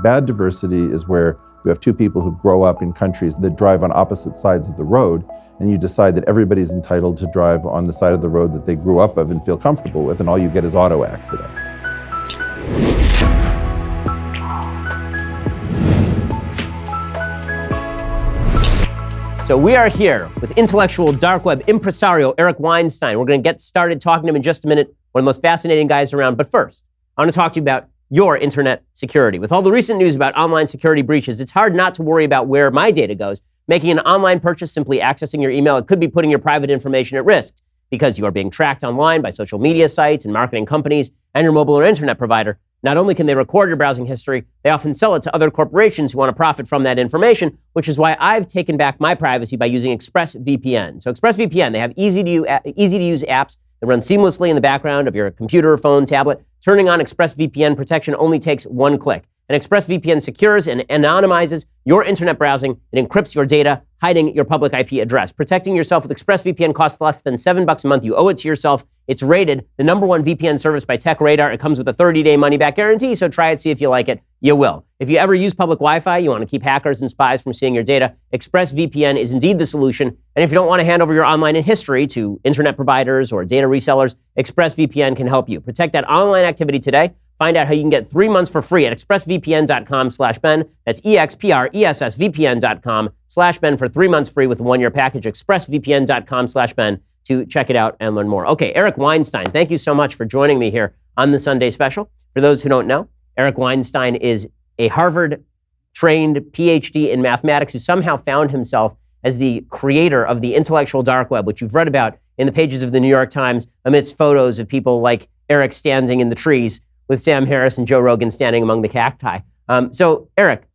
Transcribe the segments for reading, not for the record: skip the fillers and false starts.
Bad diversity is where you have two people who grow up in countries that drive on opposite sides of the road, and you decide that everybody's entitled to drive on the side of the road that they grew up of and feel comfortable with, and all you get is auto accidents. So we are here with intellectual dark web impresario Eric Weinstein. We're going to get started talking to him in just a minute. One of the most fascinating guys around. But first, I want to talk to you about your internet security. With all the recent news about online security breaches, it's hard not to worry about where my data goes. Making an online purchase, simply accessing your email, it could be putting your private information at risk because you are being tracked online by social media sites and marketing companies and your mobile or internet provider. Not only can they record your browsing history, they often sell it to other corporations who want to profit from that information, which is why I've taken back my privacy by using ExpressVPN. So ExpressVPN, they have easy-to-use apps that run seamlessly in the background of your computer, phone, tablet. Turning on ExpressVPN protection only takes one click. And ExpressVPN secures and anonymizes your internet browsing. It encrypts your data, hiding your public IP address. Protecting yourself with ExpressVPN costs less than $7 a month. You owe it to yourself. It's rated the #1 VPN service by TechRadar. It comes with a 30-day money-back guarantee, so try it, see if you like it. You will. If you ever use public Wi-Fi, you want to keep hackers and spies from seeing your data, ExpressVPN is indeed the solution. And if you don't want to hand over your online history to internet providers or data resellers, ExpressVPN can help you. Protect that online activity today. Find out how you can get 3 months for free at expressvpn.com/Ben. That's expressvpn.com/Ben for 3 months free with a 1-year package. expressvpn.com/Ben to check it out and learn more. Okay, Eric Weinstein, thank you so much for joining me here on the Sunday Special. For those who don't know, Eric Weinstein is a Harvard-trained PhD in mathematics who somehow found himself as the creator of the intellectual dark web, which you've read about in the pages of the New York Times amidst photos of people like Eric standing in the trees with Sam Harris and Joe Rogan standing among the cacti. So, Eric,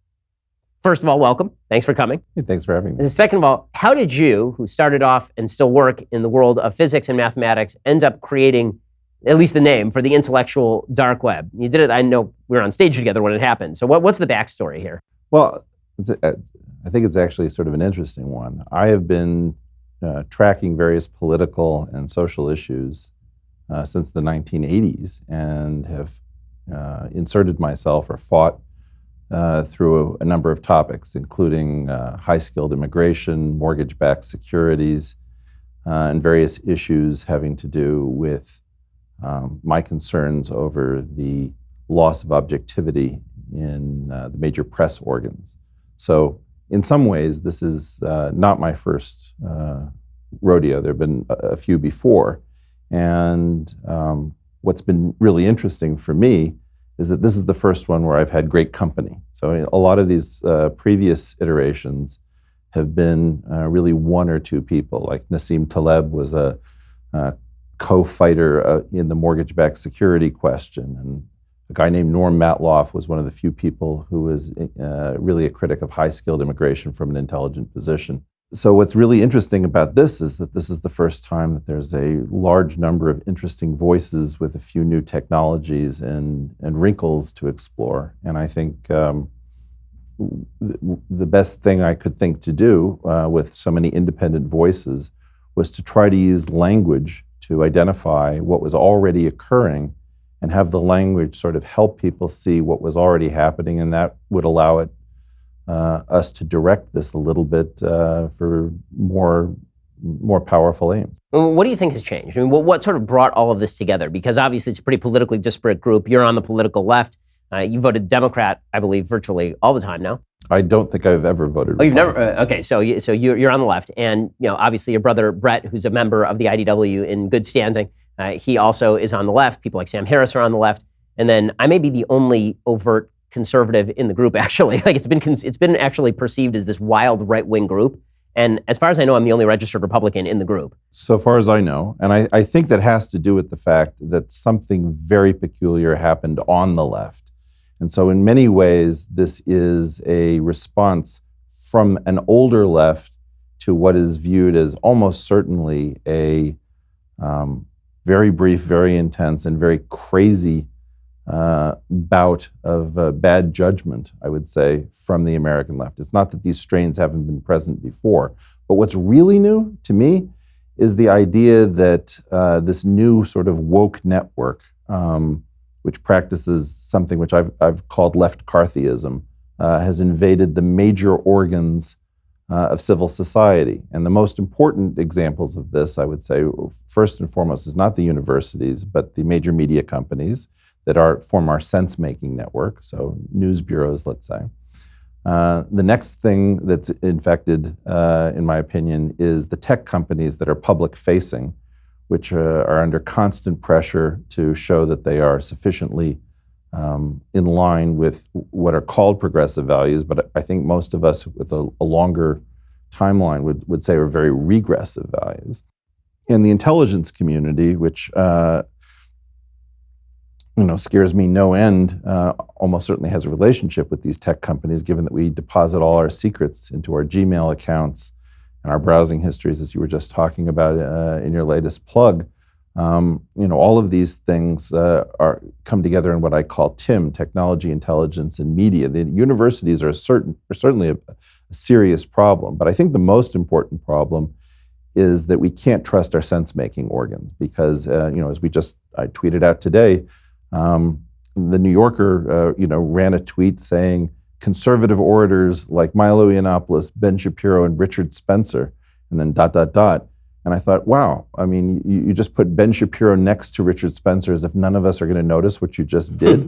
first of all, welcome. Thanks for coming. Hey, thanks for having me. And second of all, how did you, who started off and still work in the world of physics and mathematics, end up creating at least the name for the intellectual dark web? You did it, I know we were on stage together when it happened. So what's the backstory here? Well, I think it's actually sort of an interesting one. I have been tracking various political and social issues since the 1980s and have inserted myself or fought through a number of topics, including high-skilled immigration, mortgage-backed securities, and various issues having to do with my concerns over the loss of objectivity in the major press organs. So in some ways, this is not my first rodeo. There have been a few before. And what's been really interesting for me is that this is the first one where I've had great company. So a lot of these previous iterations have been really one or two people, like Nassim Taleb was a co-fighter in the mortgage-backed security question. And a guy named Norm Matloff was one of the few people who was really a critic of high-skilled immigration from an intelligent position. So what's really interesting about this is that this is the first time that there's a large number of interesting voices with a few new technologies and wrinkles to explore. And I think the best thing I could think to do with so many independent voices was to try to use language to identify what was already occurring and have the language sort of help people see what was already happening, and that would allow us to direct this a little bit for more powerful aims. What do you think has changed? I mean, what sort of brought all of this together? Because obviously it's a pretty politically disparate group. You're on the political left. You voted Democrat, I believe, virtually all the time now. I don't think I've ever voted. Oh, you've never? Okay, so you're on the left, and obviously your brother Brett, who's a member of the IDW in good standing, he also is on the left. People like Sam Harris are on the left, and then I may be the only overt conservative in the group, actually. Like it's been actually perceived as this wild right-wing group. And as far as I know, I'm the only registered Republican in the group. So far as I know. And I think that has to do with the fact that something very peculiar happened on the left. And so in many ways, this is a response from an older left to what is viewed as almost certainly a very brief, very intense, and very crazy bout of bad judgment, I would say, from the American left. It's not that these strains haven't been present before, but what's really new to me is the idea that this new sort of woke network which practices something which I've called left-Carthyism, has invaded the major organs of civil society. And the most important examples of this, I would say, first and foremost, is not the universities, but the major media companies that form our sense-making network, so news bureaus, let's say. The next thing that's infected, in my opinion, is the tech companies that are public-facing, which are under constant pressure to show that they are sufficiently in line with what are called progressive values, but I think most of us with a longer timeline would say are very regressive values. And the intelligence community, which scares me no end, almost certainly has a relationship with these tech companies, given that we deposit all our secrets into our Gmail accounts and our browsing histories, as you were just talking about in your latest plug. All of these things come together in what I call TIM, technology, intelligence, and media. The universities are certainly a serious problem, but I think the most important problem is that we can't trust our sense-making organs because, as I tweeted out today, the New Yorker, ran a tweet saying conservative orators like Milo Yiannopoulos, Ben Shapiro, and Richard Spencer, and then ... And I thought, wow, I mean, you just put Ben Shapiro next to Richard Spencer as if none of us are going to notice what you just did.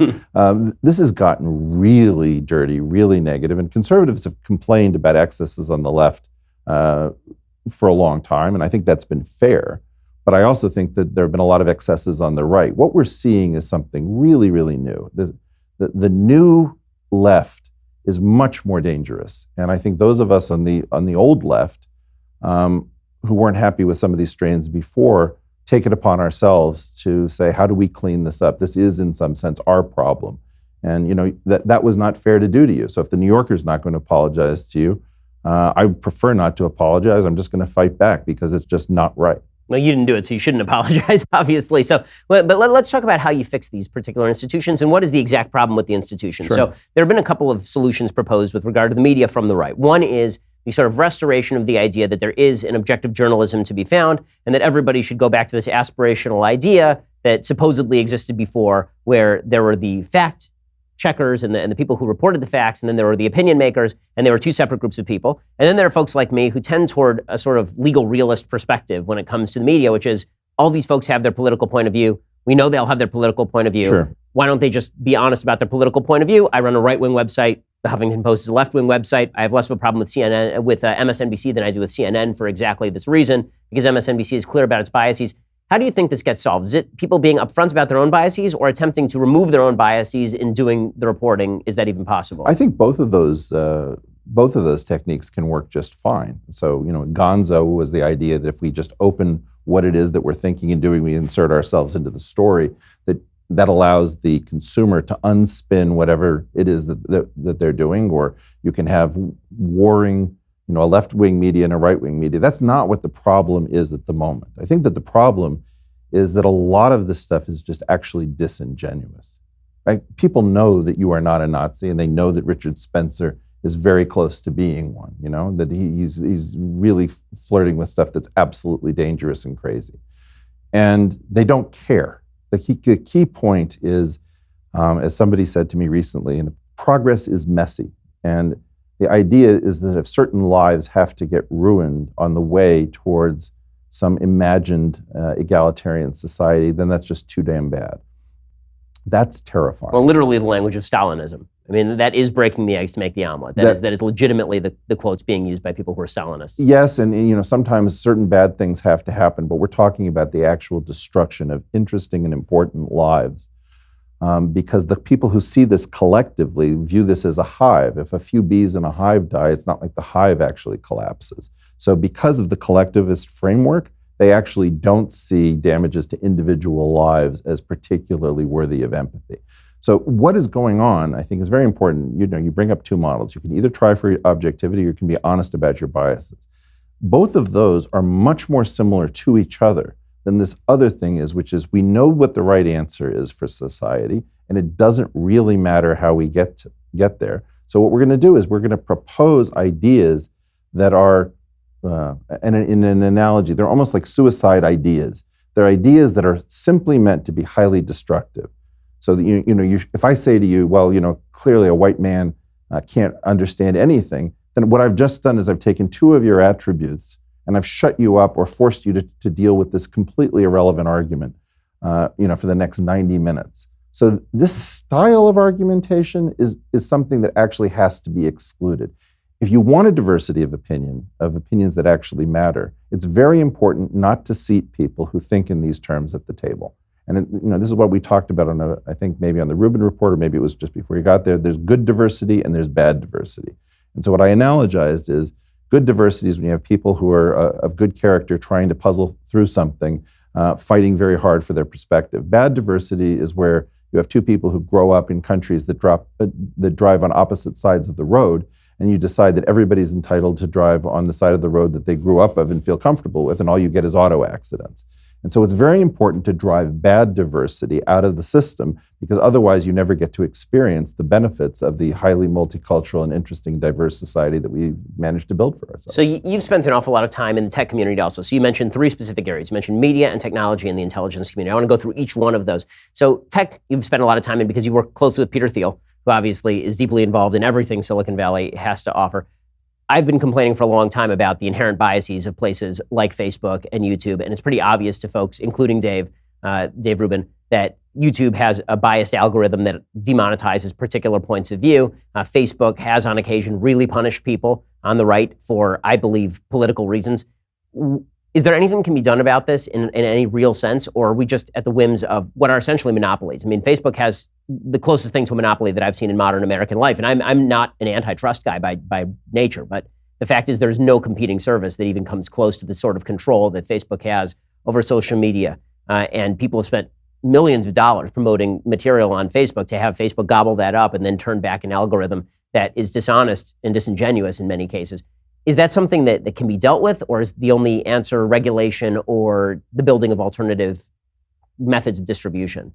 This has gotten really dirty, really negative, and conservatives have complained about excesses on the left for a long time, and I think that's been fair. But I also think that there have been a lot of excesses on the right. What we're seeing is something really, really new. The new left is much more dangerous, and I think those of us on the old left, who weren't happy with some of these strains before, take it upon ourselves to say, how do we clean this up? This is, in some sense, our problem. And that was not fair to do to you. So if the New Yorker's not going to apologize to you, I prefer not to apologize. I'm just going to fight back because it's just not right. Well, you didn't do it, so you shouldn't apologize, obviously. But let's talk about how you fix these particular institutions and what is the exact problem with the institutions. Sure. So there have been a couple of solutions proposed with regard to the media from the right. One is the sort of restoration of the idea that there is an objective journalism to be found and that everybody should go back to this aspirational idea that supposedly existed before, where there were the fact checkers and the people who reported the facts, and then there were the opinion makers, and there were two separate groups of people. And then there are folks like me who tend toward a sort of legal realist perspective when it comes to the media, which is all these folks have their political point of view. We know they'll have their political point of view. Sure. Why don't they just be honest about their political point of view? I run a right-wing website. The Huffington Post is a left-wing website. I have less of a problem with MSNBC than I do with CNN for exactly this reason, because MSNBC is clear about its biases. How do you think this gets solved? Is it people being upfront about their own biases or attempting to remove their own biases in doing the reporting? Is that even possible? I think both of those techniques can work just fine. So, Gonzo was the idea that if we just open what it is that we're thinking and doing, we insert ourselves into the story, that allows the consumer to unspin whatever it is that they're doing, or you can have warring, a left-wing media and a right-wing media. That's not what the problem is at the moment. I think that the problem is that a lot of this stuff is just actually disingenuous. Right? People know that you are not a Nazi, and they know that Richard Spencer is very close to being one, that he's really flirting with stuff that's absolutely dangerous and crazy. And they don't care. The key point is, as somebody said to me recently, progress is messy. And the idea is that if certain lives have to get ruined on the way towards some imagined egalitarian society, then that's just too damn bad. That's terrifying. Well, literally the language of Stalinism. I mean, that is breaking the eggs to make the omelet. That is legitimately the quotes being used by people who are Stalinists. Yes, and sometimes certain bad things have to happen, but we're talking about the actual destruction of interesting and important lives. Because the people who see this collectively view this as a hive. If a few bees in a hive die, it's not like the hive actually collapses. So because of the collectivist framework, they actually don't see damages to individual lives as particularly worthy of empathy. So what is going on, I think, is very important. You bring up two models. You can either try for objectivity or you can be honest about your biases. Both of those are much more similar to each other than this other thing is, which is we know what the right answer is for society, and it doesn't really matter how we get there. So what we're going to do is we're going to propose ideas that are, in an analogy, they're almost like suicide ideas. They're ideas that are simply meant to be highly destructive. So that if I say to you, well, clearly a white man can't understand anything, then what I've just done is I've taken two of your attributes and I've shut you up or forced you to deal with this completely irrelevant argument, for the next 90 minutes. So this style of argumentation is something that actually has to be excluded. If you want a diversity of opinions that actually matter, it's very important not to seat people who think in these terms at the table. And this is what we talked about I think maybe on the Rubin Report, or maybe it was just before you got there. There's good diversity and there's bad diversity. And so what I analogized is good diversity is when you have people who are of good character trying to puzzle through something, fighting very hard for their perspective. Bad diversity is where you have two people who grow up in countries that drive on opposite sides of the road, and you decide that everybody's entitled to drive on the side of the road that they grew up of and feel comfortable with, and all you get is auto accidents. And so it's very important to drive bad diversity out of the system, because otherwise you never get to experience the benefits of the highly multicultural and interesting, diverse society that we've managed to build for ourselves. So you've spent an awful lot of time in the tech community also. So you mentioned three specific areas. You mentioned media and technology and the intelligence community. I want to go through each one of those. So tech, you've spent a lot of time in because you work closely with Peter Thiel, who obviously is deeply involved in everything Silicon Valley has to offer. I've been complaining for a long time about the inherent biases of places like Facebook and YouTube, and it's pretty obvious to folks, including Dave Rubin, that YouTube has a biased algorithm that demonetizes particular points of view. Facebook has on occasion really punished people on the right for, I believe, political reasons. Is there anything that can be done about this in any real sense, or are we just at the whims of what are essentially monopolies? I mean, Facebook has the closest thing to a monopoly that I've seen in modern American life, and I'm not an antitrust guy by nature, but the fact is there's no competing service that even comes close to the sort of control that Facebook has over social media, and people have spent millions of dollars promoting material on Facebook to have Facebook gobble that up and then turn back an algorithm that is dishonest and disingenuous in many cases. Is that something that can be dealt with, or is the only answer regulation or the building of alternative methods of distribution?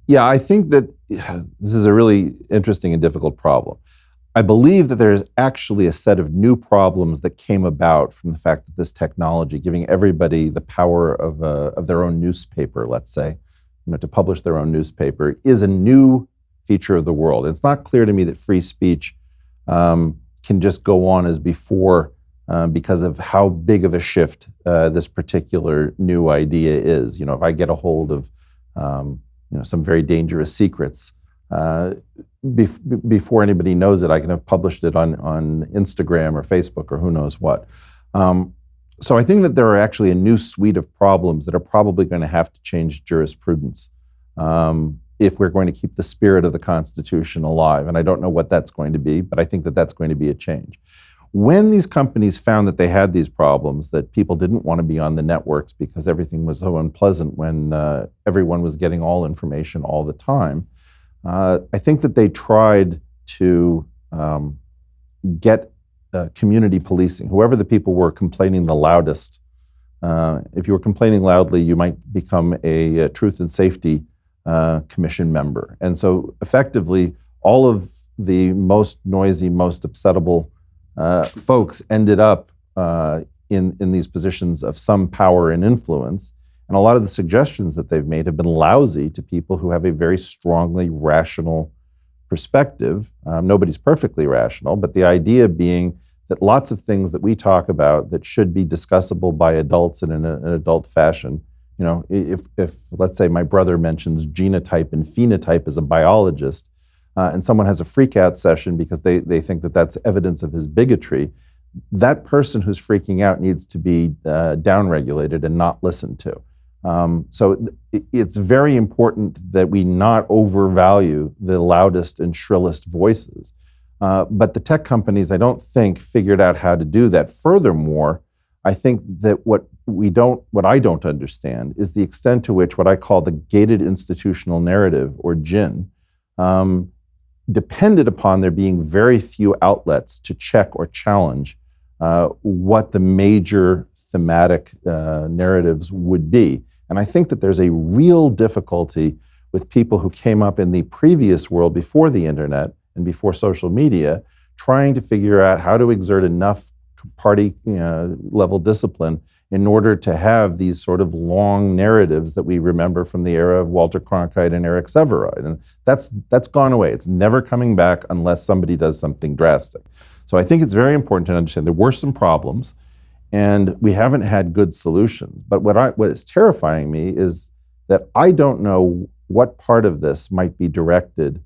Yeah, I think that this is a really interesting and difficult problem. I believe that there's actually a set of new problems that came about from the fact that this technology, giving everybody the power of their own newspaper, let's say, to publish their own newspaper, is a new feature of the world. It's not clear to me that free speech can just go on as before because of how big of a shift this particular new idea is. If I get a hold of some very dangerous secrets, before anybody knows it, I can have published it on Instagram or Facebook or who knows what. So I think that there are actually a new suite of problems that are probably going to have to change jurisprudence if we're going to keep the spirit of the Constitution alive. And I don't know what that's going to be, but I think that that's going to be a change. When these companies found that they had these problems, that people didn't want to be on the networks because everything was so unpleasant when everyone was getting all information all the time, I think that they tried to get community policing. Whoever the people were complaining the loudest, if you were complaining loudly, you might become a Truth and Safety Commission member. And so effectively, all of the most noisy, most upsettable folks ended up in these positions of some power and influence. And a lot of the suggestions that they've made have been lousy to people who have a very strongly rational perspective. Nobody's perfectly rational, but the idea being that lots of things that we talk about that should be discussable by adults in an adult fashion, if let's say my brother mentions genotype and phenotype as a biologist, and someone has a freak-out session because they think that that's evidence of his bigotry, that person who's freaking out needs to be downregulated and not listened to. So it's very important that we not overvalue the loudest and shrillest voices. But the tech companies, I don't think, figured out how to do that. Furthermore, I think that what I don't understand is the extent to which what I call the gated institutional narrative, or GIN, depended upon there being very few outlets to check or challenge what the major thematic narratives would be. And I think that there's a real difficulty with people who came up in the previous world before the internet and before social media, trying to figure out how to exert enough party level discipline in order to have these sort of long narratives that we remember from the era of Walter Cronkite and Eric Sevareid. And that's gone away. It's never coming back unless somebody does something drastic. So I think it's very important to understand there were some problems, and we haven't had good solutions. But what is terrifying me is that I don't know what part of this might be directed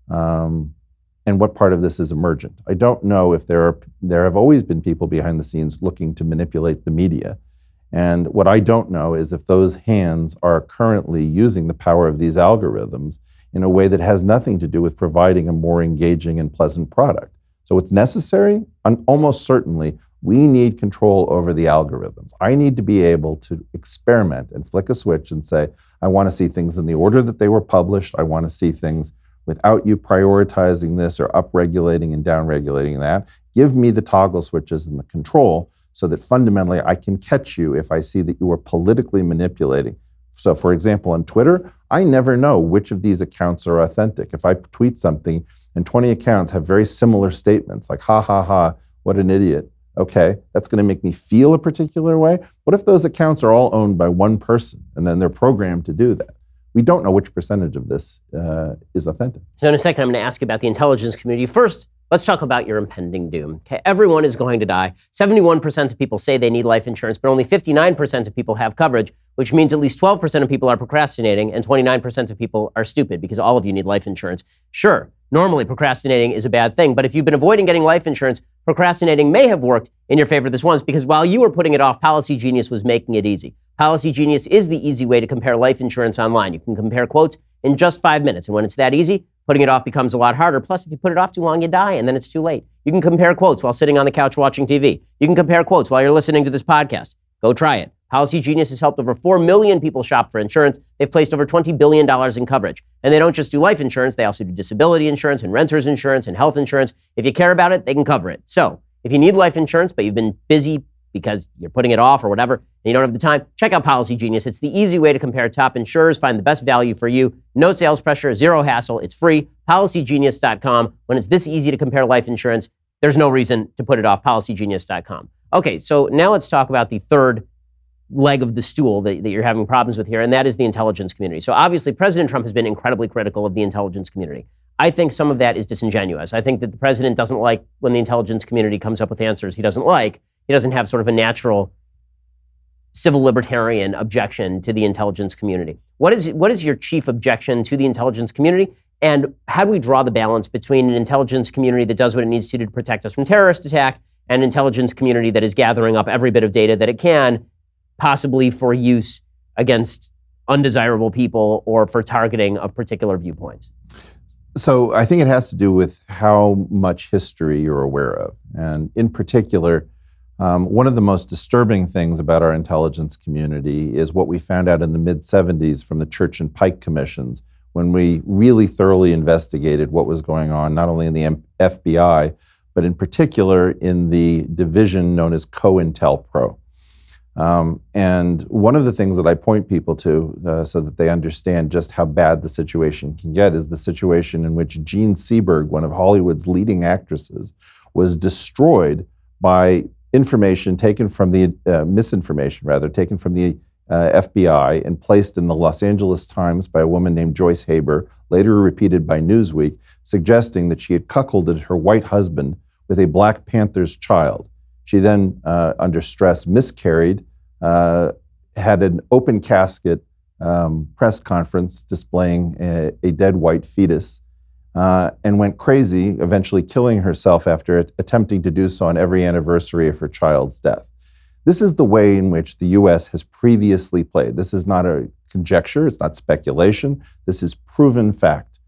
and what part of this is emergent. I don't know if there have always been people behind the scenes looking to manipulate the media. And what I don't know is if those hands are currently using the power of these algorithms in a way that has nothing to do with providing a more engaging and pleasant product. So it's necessary, and almost certainly, we need control over the algorithms. I need to be able to experiment and flick a switch and say, I want to see things in the order that they were published. I want to see things without you prioritizing this or upregulating and downregulating that. Give me the toggle switches and the control so that fundamentally I can catch you if I see that you are politically manipulating. So for example, on Twitter, I never know which of these accounts are authentic. If I tweet something and 20 accounts have very similar statements like, ha, ha, ha, what an idiot. Okay, that's going to make me feel a particular way. What if those accounts are all owned by one person and then they're programmed to do that? We don't know which percentage of this is authentic. So in a second, I'm going to ask you about the intelligence community. First, let's talk about your impending doom. Okay, everyone is going to die. 71% of people say they need life insurance, but only 59% of people have coverage, which means at least 12% of people are procrastinating and 29% of people are stupid because all of you need life insurance. Sure, normally procrastinating is a bad thing, but if you've been avoiding getting life insurance, procrastinating may have worked in your favor this once because while you were putting it off, Policy Genius was making it easy. Policy Genius is the easy way to compare life insurance online. You can compare quotes in just 5 minutes. And when it's that easy, putting it off becomes a lot harder. Plus, if you put it off too long, you die, and then it's too late. You can compare quotes while sitting on the couch watching TV. You can compare quotes while you're listening to this podcast. Go try it. Policy Genius has helped over 4 million people shop for insurance. They've placed over $20 billion in coverage. And they don't just do life insurance. They also do disability insurance and renter's insurance and health insurance. If you care about it, they can cover it. So if you need life insurance, but you've been busy because you're putting it off or whatever, and you don't have the time, check out Policy Genius. It's the easy way to compare top insurers, find the best value for you. No sales pressure, zero hassle. It's free. PolicyGenius.com. When it's this easy to compare life insurance, there's no reason to put it off. PolicyGenius.com. Okay, so now let's talk about the third leg of the stool that you're having problems with here, and that is the intelligence community. So obviously, President Trump has been incredibly critical of the intelligence community. I think some of that is disingenuous. I think that the president doesn't like when the intelligence community comes up with answers he doesn't like. He doesn't have sort of a natural civil libertarian objection to the intelligence community. What is your chief objection to the intelligence community? And how do we draw the balance between an intelligence community that does what it needs to do to protect us from terrorist attack and an intelligence community that is gathering up every bit of data that it can, possibly for use against undesirable people or for targeting of particular viewpoints? So I think it has to do with how much history you're aware of. And in particular, one of the most disturbing things about our intelligence community is what we found out in the mid-'70s from the Church and Pike commissions, when we really thoroughly investigated what was going on, not only in the FBI, but in particular in the division known as COINTELPRO. And one of the things that I point people to so that they understand just how bad the situation can get is the situation in which Jean Seberg, one of Hollywood's leading actresses, was destroyed by information taken from the, misinformation rather, taken from the FBI and placed in the Los Angeles Times by a woman named Joyce Haber, later repeated by Newsweek, suggesting that she had cuckolded her white husband with a Black Panther's child. She then, under stress, miscarried, had an open casket press conference displaying a dead white fetus, and went crazy, eventually killing herself after attempting to do so on every anniversary of her child's death. This is the way in which the U.S. has previously played. This is not a conjecture, it's not speculation, this is proven fact.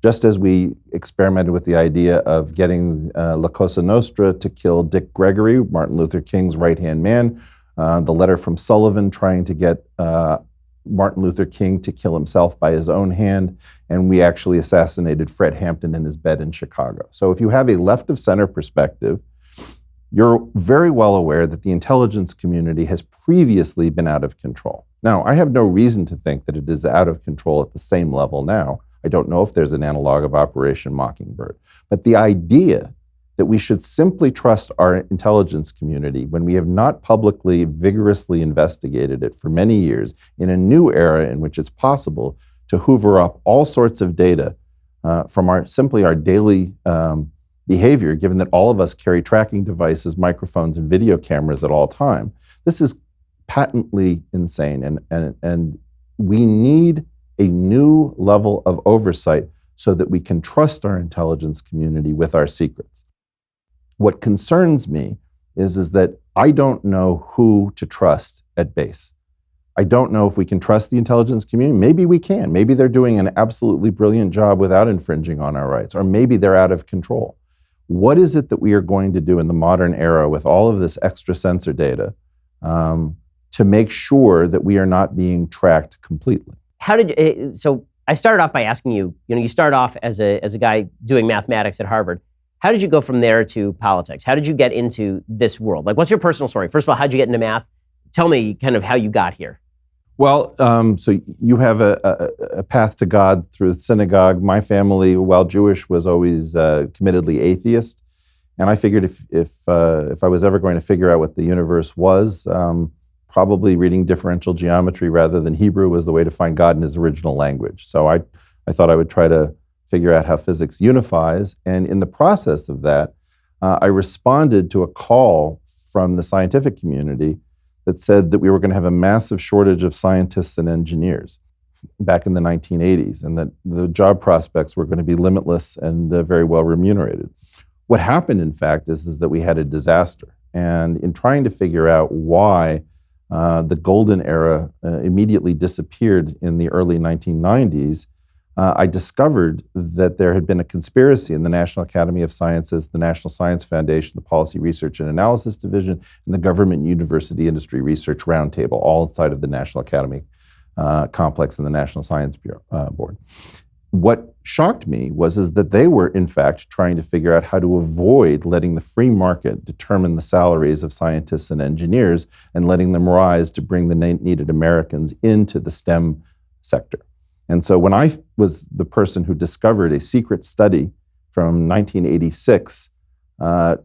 Just as we experimented with the idea of getting La Cosa Nostra to kill Dick Gregory, Martin Luther King's right-hand man, the letter from Sullivan trying to get Martin Luther King to kill himself by his own hand, and we actually assassinated Fred Hampton in his bed in Chicago. So if you have a left-of-center perspective, you're very well aware that the intelligence community has previously been out of control. Now, I have no reason to think that it is out of control at the same level now. I don't know if there's an analog of Operation Mockingbird. But the idea that we should simply trust our intelligence community when we have not publicly, vigorously investigated it for many years in a new era in which it's possible to hoover up all sorts of data from simply our daily behavior, given that all of us carry tracking devices, microphones, and video cameras at all time. This is patently insane, and we need a new level of oversight so that we can trust our intelligence community with our secrets. What concerns me is that I don't know who to trust at base. I don't know if we can trust the intelligence community. Maybe we can. Maybe they're doing an absolutely brilliant job without infringing on our rights, or maybe they're out of control. What is it that we are going to do in the modern era with all of this extra sensor data to make sure that we are not being tracked completely? So I started off by asking you, you started off as a guy doing mathematics at Harvard. How did you go from there to politics? How did you get into this world? Like, what's your personal story? First of all, how'd you get into math? Tell me kind of how you got here. Well, so you have a path to God through the synagogue. My family, while Jewish, was always committedly atheist. And I figured if I was ever going to figure out what the universe was, probably reading differential geometry rather than Hebrew was the way to find God in his original language. So I thought I would try to figure out how physics unifies. And in the process of that, I responded to a call from the scientific community that said that we were going to have a massive shortage of scientists and engineers back in the 1980s, and that the job prospects were going to be limitless and very well remunerated. What happened, in fact, is that we had a disaster. And in trying to figure out why the golden era immediately disappeared in the early 1990s, I discovered that there had been a conspiracy in the National Academy of Sciences, the National Science Foundation, the Policy Research and Analysis Division, and the Government University Industry Research Roundtable, all inside of the National Academy complex and the National Science Board. What shocked me was that they were, in fact, trying to figure out how to avoid letting the free market determine the salaries of scientists and engineers and letting them rise to bring the needed Americans into the STEM sector. And so when I was the person who discovered a secret study from 1986,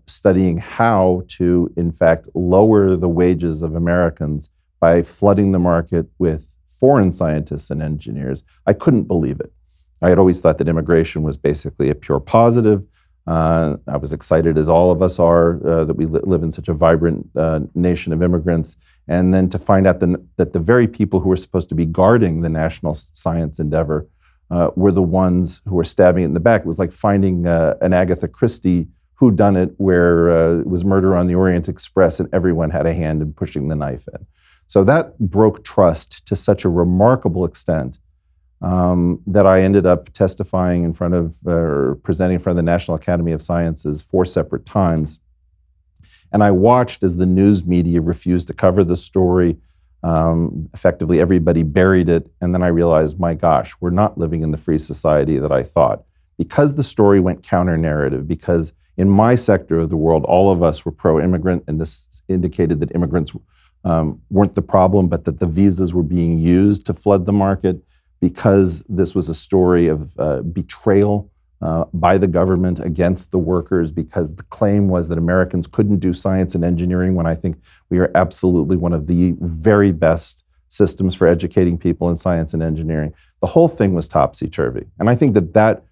studying how to, in fact, lower the wages of Americans by flooding the market with foreign scientists and engineers, I couldn't believe it. I had always thought that immigration was basically a pure positive. I was excited, as all of us are, that we live in such a vibrant nation of immigrants. And then to find out that the very people who were supposed to be guarding the national science endeavor were the ones who were stabbing it in the back. It was like finding an Agatha Christie whodunit where it was Murder on the Orient Express and everyone had a hand in pushing the knife in. So that broke trust to such a remarkable extent that I ended up testifying in front of, or presenting in front of the National Academy of Sciences 4 separate times. And I watched as the news media refused to cover the story. Effectively, everybody buried it. And then I realized, my gosh, we're not living in the free society that I thought. Because the story went counter-narrative, because in my sector of the world, all of us were pro-immigrant, and this indicated that immigrants weren't the problem, but that the visas were being used to flood the market, because this was a story of betrayal by the government against the workers, because the claim was that Americans couldn't do science and engineering, when I think we are absolutely one of the very best systems for educating people in science and engineering. The whole thing was topsy-turvy. And I think that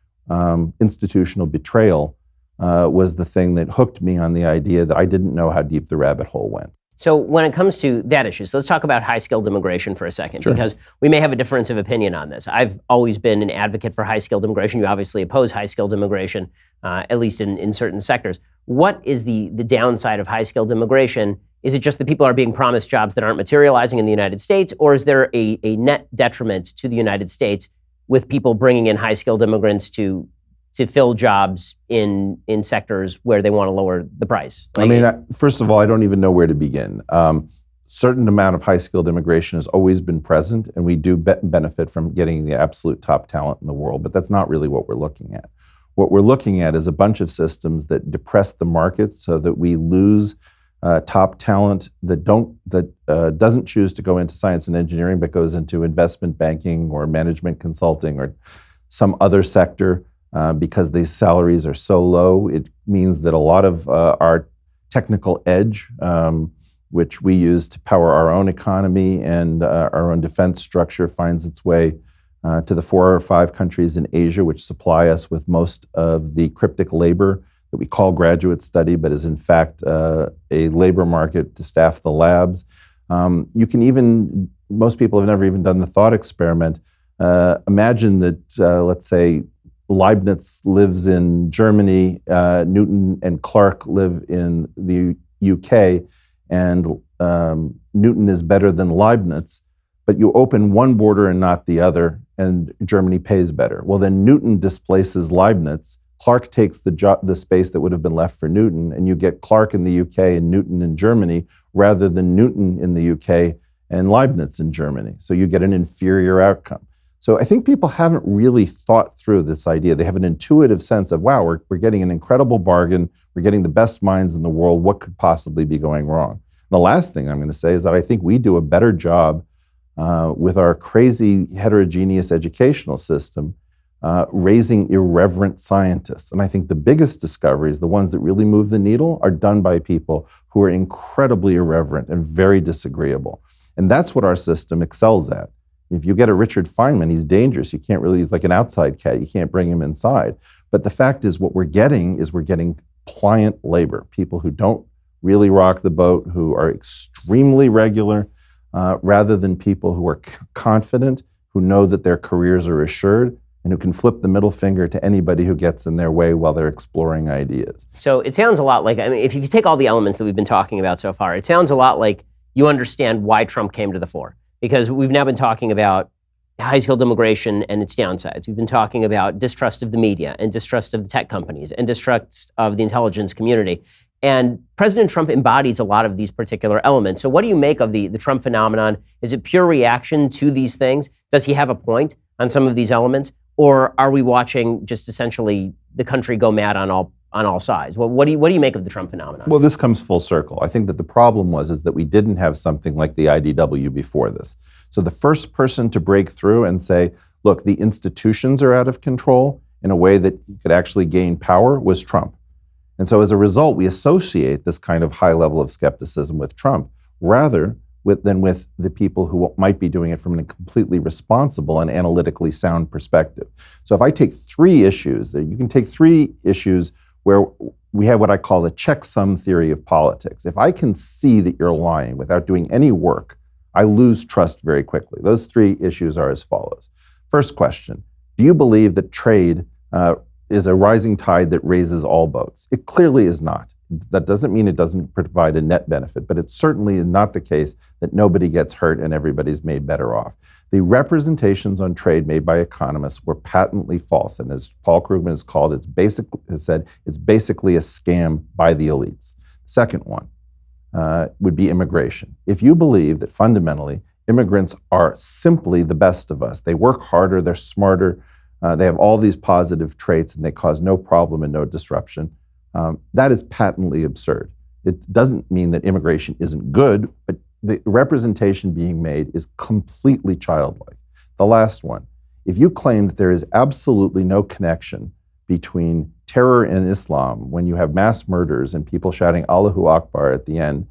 institutional betrayal was the thing that hooked me on the idea that I didn't know how deep the rabbit hole went. So when it comes to that issue, so let's talk about high-skilled immigration for a second, Sure. because we may have a difference of opinion on this. I've always been an advocate for high-skilled immigration. You obviously oppose high-skilled immigration, at least in certain sectors. What is the downside of high-skilled immigration? Is it just that people are being promised jobs that aren't materializing in the United States, or is there a net detriment to the United States with people bringing in high-skilled immigrants to fill jobs in sectors where they want to lower the price? First of all, I don't even know where to begin. Certain amount of high-skilled immigration has always been present, and we do benefit from getting the absolute top talent in the world, but that's not really what we're looking at. What we're looking at is a bunch of systems that depress the market so that we lose top talent that doesn't choose to go into science and engineering, but goes into investment banking or management consulting or some other sector. because these salaries are so low. It means that a lot of our technical edge, which we use to power our own economy and our own defense structure, finds its way to the 4 or 5 countries in Asia, which supply us with most of the cryptic labor that we call graduate study, but is in fact a labor market to staff the labs. You can even, most people have never even done the thought experiment. Imagine that, let's say, Leibniz lives in Germany, Newton and Clark live in the UK, and Newton is better than Leibniz, but you open one border and not the other, and Germany pays better. Well, then Newton displaces Leibniz, Clark takes the space that would have been left for Newton, and you get Clark in the UK and Newton in Germany, rather than Newton in the UK and Leibniz in Germany. So you get an inferior outcome. So I think people haven't really thought through this idea. They have an intuitive sense of, wow, we're getting an incredible bargain. We're getting the best minds in the world. What could possibly be going wrong? The last thing I'm going to say is that I think we do a better job with our crazy heterogeneous educational system raising irreverent scientists. And I think the biggest discoveries, the ones that really move the needle, are done by people who are incredibly irreverent and very disagreeable. And that's what our system excels at. If you get a Richard Feynman, he's dangerous. You can't really, he's like an outside cat. You can't bring him inside. But the fact is, what we're getting pliant labor, people who don't really rock the boat, who are extremely regular, rather than people who are confident, who know that their careers are assured, and who can flip the middle finger to anybody who gets in their way while they're exploring ideas. So it sounds a lot like, I mean, if you take all the elements that we've been talking about so far, it sounds a lot like you understand why Trump came to the fore. Because we've now been talking about high-skilled immigration and its downsides. We've been talking about distrust of the media and distrust of the tech companies and distrust of the intelligence community. And President Trump embodies a lot of these particular elements. So what do you make of the Trump phenomenon? Is it pure reaction to these things? Does he have a point on some of these elements? Or are we watching just essentially the country go mad on all sides? Well, what do you make of the Trump phenomenon? Well, this comes full circle. I think that the problem is that we didn't have something like the IDW before this. So the first person to break through and say, look, the institutions are out of control in a way that he could actually gain power was Trump. And so as a result, we associate this kind of high level of skepticism with Trump rather than with the people who might be doing it from a completely responsible and analytically sound perspective. So if I take 3 issues, you can take 3 issues where we have what I call the checksum theory of politics. If I can see that you're lying without doing any work, I lose trust very quickly. Those 3 issues are as follows. First question, do you believe that trade is a rising tide that raises all boats? It clearly is not. That doesn't mean it doesn't provide a net benefit, but it's certainly not the case that nobody gets hurt and everybody's made better off. The representations on trade made by economists were patently false, and as Paul Krugman has said, it's basically a scam by the elites. Second one would be immigration. If you believe that fundamentally immigrants are simply the best of us, they work harder, they're smarter, they have all these positive traits, and they cause no problem and no disruption, that is patently absurd. It doesn't mean that immigration isn't good, but the representation being made is completely childlike. The last one, if you claim that there is absolutely no connection between terror and Islam, when you have mass murders and people shouting Allahu Akbar at the end,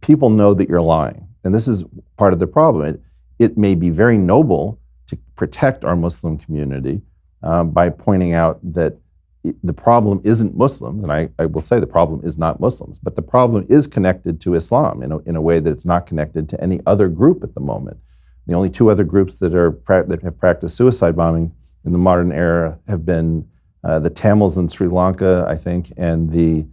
people know that you're lying. And this is part of the problem. It may be very noble to protect our Muslim community by pointing out that the problem isn't Muslims, and I will say the problem is not Muslims, but the problem is connected to Islam in a way that it's not connected to any other group at the moment. The only 2 other groups that have practiced suicide bombing in the modern era have been the Tamils in Sri Lanka, I think, and the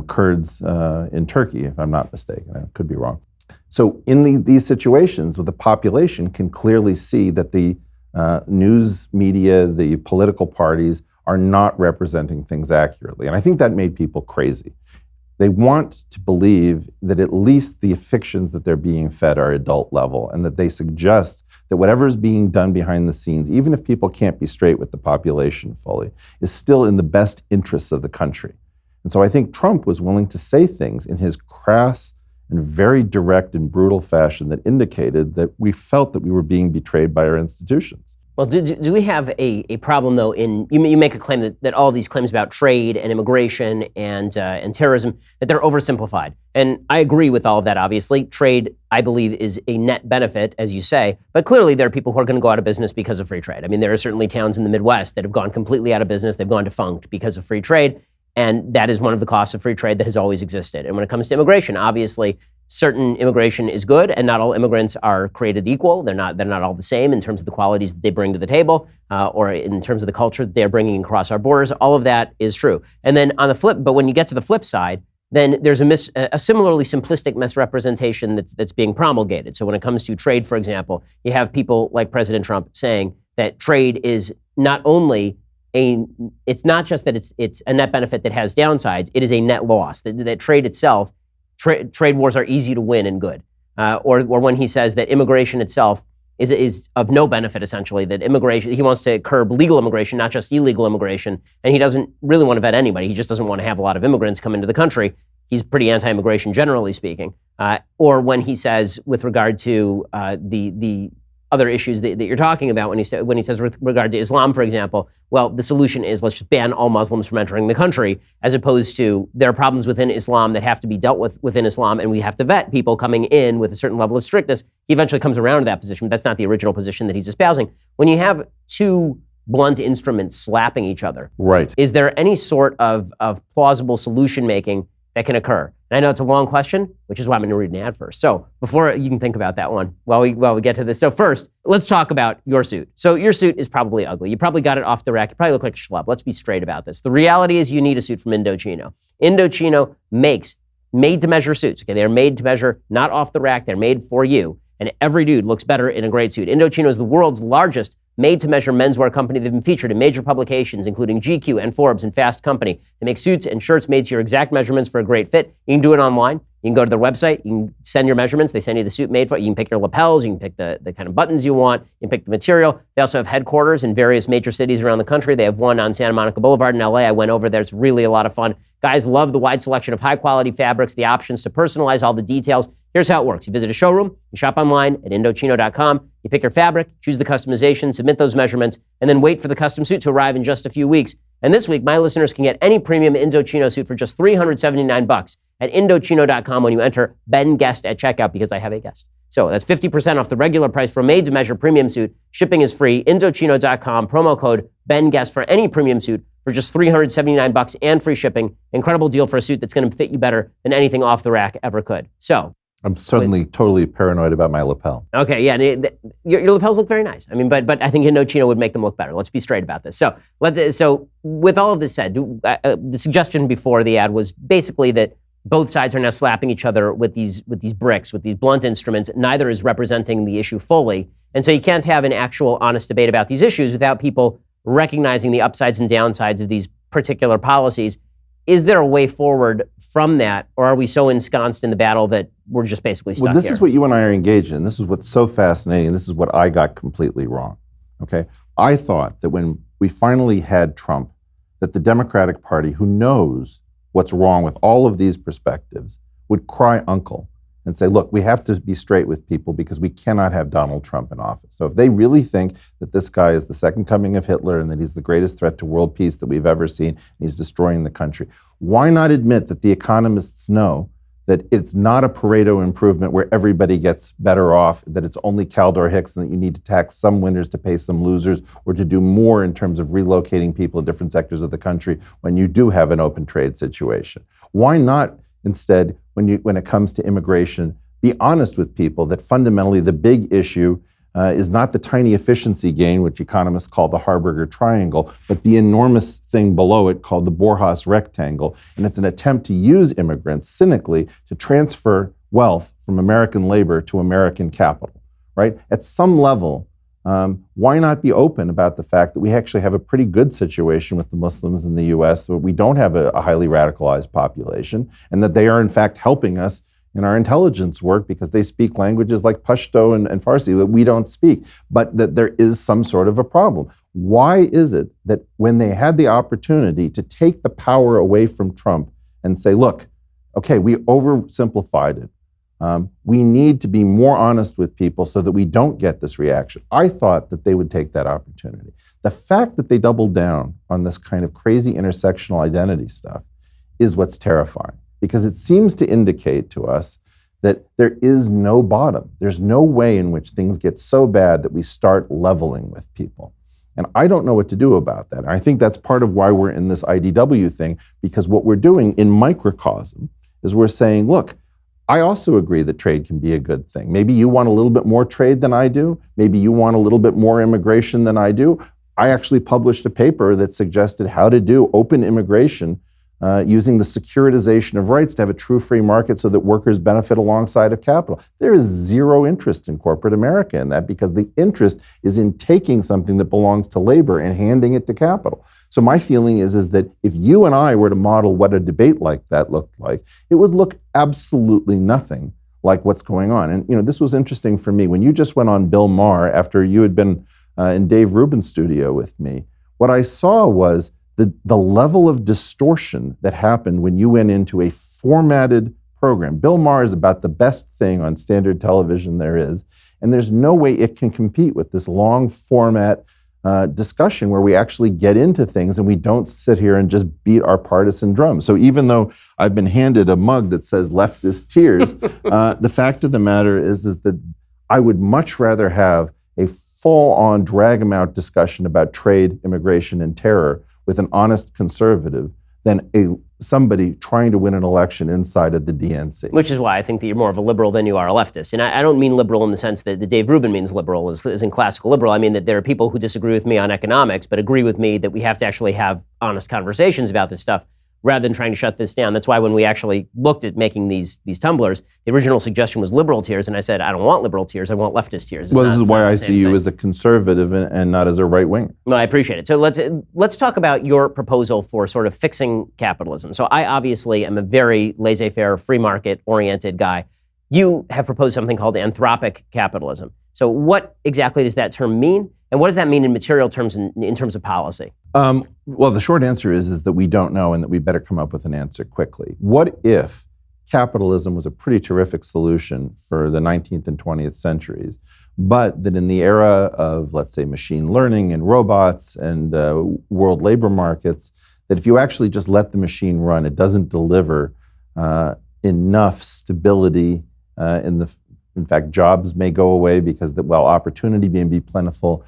Kurds in Turkey, if I'm not mistaken. I could be wrong. So in these situations, the population can clearly see that the news media, the political parties, are not representing things accurately. And I think that made people crazy. They want to believe that at least the fictions that they're being fed are adult level, and that they suggest that whatever is being done behind the scenes, even if people can't be straight with the population fully, is still in the best interests of the country. And so I think Trump was willing to say things in his crass and very direct and brutal fashion that indicated that we felt that we were being betrayed by our institutions. Well, do we have a problem, though, you make a claim that all these claims about trade and immigration and terrorism, that they're oversimplified. And I agree with all of that, obviously. Trade, I believe, is a net benefit, as you say. But clearly, there are people who are going to go out of business because of free trade. I mean, there are certainly towns in the Midwest that have gone completely out of business. They've gone defunct because of free trade. And that is one of the costs of free trade that has always existed. And when it comes to immigration, obviously, certain immigration is good, and not all immigrants are created equal. They're not all the same in terms of the qualities that they bring to the table, or in terms of the culture that they're bringing across our borders. All of that is true. And then on the flip, but when you get to the flip side, then there's a similarly simplistic misrepresentation that's being promulgated. So when it comes to trade, for example, you have people like President Trump saying that trade is not only it's not just that it's a net benefit that has downsides, it is a net loss. That trade itself, trade wars are easy to win and good. Or when he says that immigration itself is of no benefit, essentially, that immigration, he wants to curb legal immigration, not just illegal immigration, and he doesn't really want to vet anybody. He just doesn't want to have a lot of immigrants come into the country. He's pretty anti-immigration, generally speaking. Or when he says, with regard to the other issues that you're talking about, when he says with regard to Islam, for example, well, the solution is let's just ban all Muslims from entering the country, as opposed to there are problems within Islam that have to be dealt with within Islam, and we have to vet people coming in with a certain level of strictness. He eventually comes around to that position, but that's not the original position that he's espousing. When you have two blunt instruments slapping each other, right, is there any sort of plausible solution making that can occur? And I know it's a long question, which is why I'm going to read an ad first. So before you can think about that one while we get to this. So first, let's talk about your suit. So your suit is probably ugly. You probably got it off the rack. You probably look like a schlub. Let's be straight about this. The reality is you need a suit from Indochino. Indochino makes made-to-measure suits. Okay, they're made to measure, not off the rack. They're made for you. And every dude looks better in a great suit. Indochino is the world's largest made-to-measure menswear company. They've been featured in major publications, including GQ and Forbes and Fast Company. They make suits and shirts made to your exact measurements for a great fit. You can do it online. You can go to their website. You can send your measurements. They send you the suit made for it. You can pick your lapels. You can pick the kind of buttons you want. You can pick the material. They also have headquarters in various major cities around the country. They have one on Santa Monica Boulevard in LA. I went over there. It's really a lot of fun. Guys love the wide selection of high-quality fabrics, the options to personalize all the details. Here's how it works. You visit a showroom, you shop online at Indochino.com, you pick your fabric, choose the customization, submit those measurements, and then wait for the custom suit to arrive in just a few weeks. And this week, my listeners can get any premium Indochino suit for just $379 at Indochino.com when you enter Ben Guest at checkout, because I have a guest. So that's 50% off the regular price for a made-to-measure premium suit. Shipping is free. Indochino.com, promo code Ben Guest for any premium suit for just $379 and free shipping. Incredible deal for a suit that's going to fit you better than anything off the rack ever could. So I'm suddenly totally paranoid about my lapel. Okay, yeah, your lapels look very nice. I mean, but I think Indochino would make them look better. Let's be straight about this. So with all of this said, the suggestion before the ad was basically that both sides are now slapping each other with these bricks, with these blunt instruments. Neither is representing the issue fully, and so you can't have an actual honest debate about these issues without people recognizing the upsides and downsides of these particular policies. Is there a way forward from that, or are we so ensconced in the battle that we're just basically stuck here? Well, this is what you and I are engaged in. This is what's so fascinating. This is what I got completely wrong. Okay, I thought that when we finally had Trump, that the Democratic Party, who knows what's wrong with all of these perspectives, would cry uncle and say, look, we have to be straight with people because we cannot have Donald Trump in office. So if they really think that this guy is the second coming of Hitler and that he's the greatest threat to world peace that we've ever seen, and he's destroying the country, why not admit that the economists know that it's not a Pareto improvement where everybody gets better off, that it's only Caldor Hicks, and that you need to tax some winners to pay some losers, or to do more in terms of relocating people in different sectors of the country when you do have an open trade situation? Why not instead, when it comes to immigration, be honest with people that fundamentally the big issue is not the tiny efficiency gain, which economists call the Harburger Triangle, but the enormous thing below it called the Borjas Rectangle. And it's an attempt to use immigrants cynically to transfer wealth from American labor to American capital, right? At some level, why not be open about the fact that we actually have a pretty good situation with the Muslims in the US, where we don't have a highly radicalized population, and that they are in fact helping us in our intelligence work because they speak languages like Pashto and Farsi that we don't speak, but that there is some sort of a problem. Why is it that when they had the opportunity to take the power away from Trump and say, look, okay, we oversimplified it. We need to be more honest with people so that we don't get this reaction. I thought that they would take that opportunity. The fact that they doubled down on this kind of crazy intersectional identity stuff is what's terrifying, because it seems to indicate to us that there is no bottom. There's no way in which things get so bad that we start leveling with people. And I don't know what to do about that. And I think that's part of why we're in this IDW thing, because what we're doing in microcosm is we're saying, look, I also agree that trade can be a good thing. Maybe you want a little bit more trade than I do. Maybe you want a little bit more immigration than I do. I actually published a paper that suggested how to do open immigration using the securitization of rights to have a true free market so that workers benefit alongside of capital. There is zero interest in corporate America in that, because the interest is in taking something that belongs to labor and handing it to capital. So my feeling is that if you and I were to model what a debate like that looked like, it would look absolutely nothing like what's going on. And this was interesting for me. When you just went on Bill Maher after you had been in Dave Rubin's studio with me, what I saw was the level of distortion that happened when you went into a formatted program. Bill Maher is about the best thing on standard television there is, and there's no way it can compete with this long format discussion where we actually get into things and we don't sit here and just beat our partisan drum. So even though I've been handed a mug that says leftist tears, the fact of the matter is that I would much rather have a full-on drag-em-out discussion about trade, immigration, and terror with an honest conservative than somebody trying to win an election inside of the DNC. Which is why I think that you're more of a liberal than you are a leftist. And I don't mean liberal in the sense that Dave Rubin means liberal, as in classical liberal. I mean that there are people who disagree with me on economics, but agree with me that we have to actually have honest conversations about this stuff, rather than trying to shut this down. That's why when we actually looked at making these tumblers, the original suggestion was liberal tiers, and I said, I don't want liberal tiers, I want leftist tiers. Well, this is why I see you as a conservative and not as a right winger. No, I appreciate it. So let's talk about your proposal for sort of fixing capitalism. So I obviously am a very laissez-faire, free market-oriented guy. You have proposed something called anthropic capitalism. So what exactly does that term mean? And what does that mean in material terms and in terms of policy? Well, the short answer is that we don't know and that we better come up with an answer quickly. What if capitalism was a pretty terrific solution for the 19th and 20th centuries, but that in the era of, let's say, machine learning and robots and world labor markets, that if you actually just let the machine run, it doesn't deliver enough stability in fact, jobs may go away because, opportunity may be plentiful,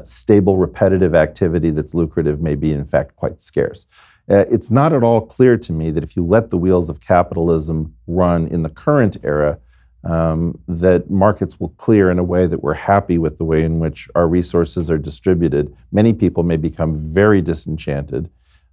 stable, repetitive activity that's lucrative may be, in fact, quite scarce. It's not at all clear to me that if you let the wheels of capitalism run in the current era, that markets will clear in a way that we're happy with the way in which our resources are distributed. Many people may become very disenchanted.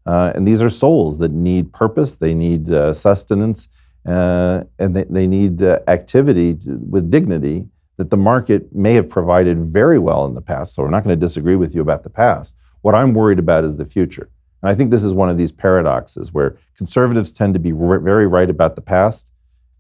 And these are souls that need purpose, they need sustenance, and they need activity with dignity that the market may have provided very well in the past. So we're not going to disagree with you about the past. What I'm worried about is the future. And I think this is one of these paradoxes where conservatives tend to be very right about the past,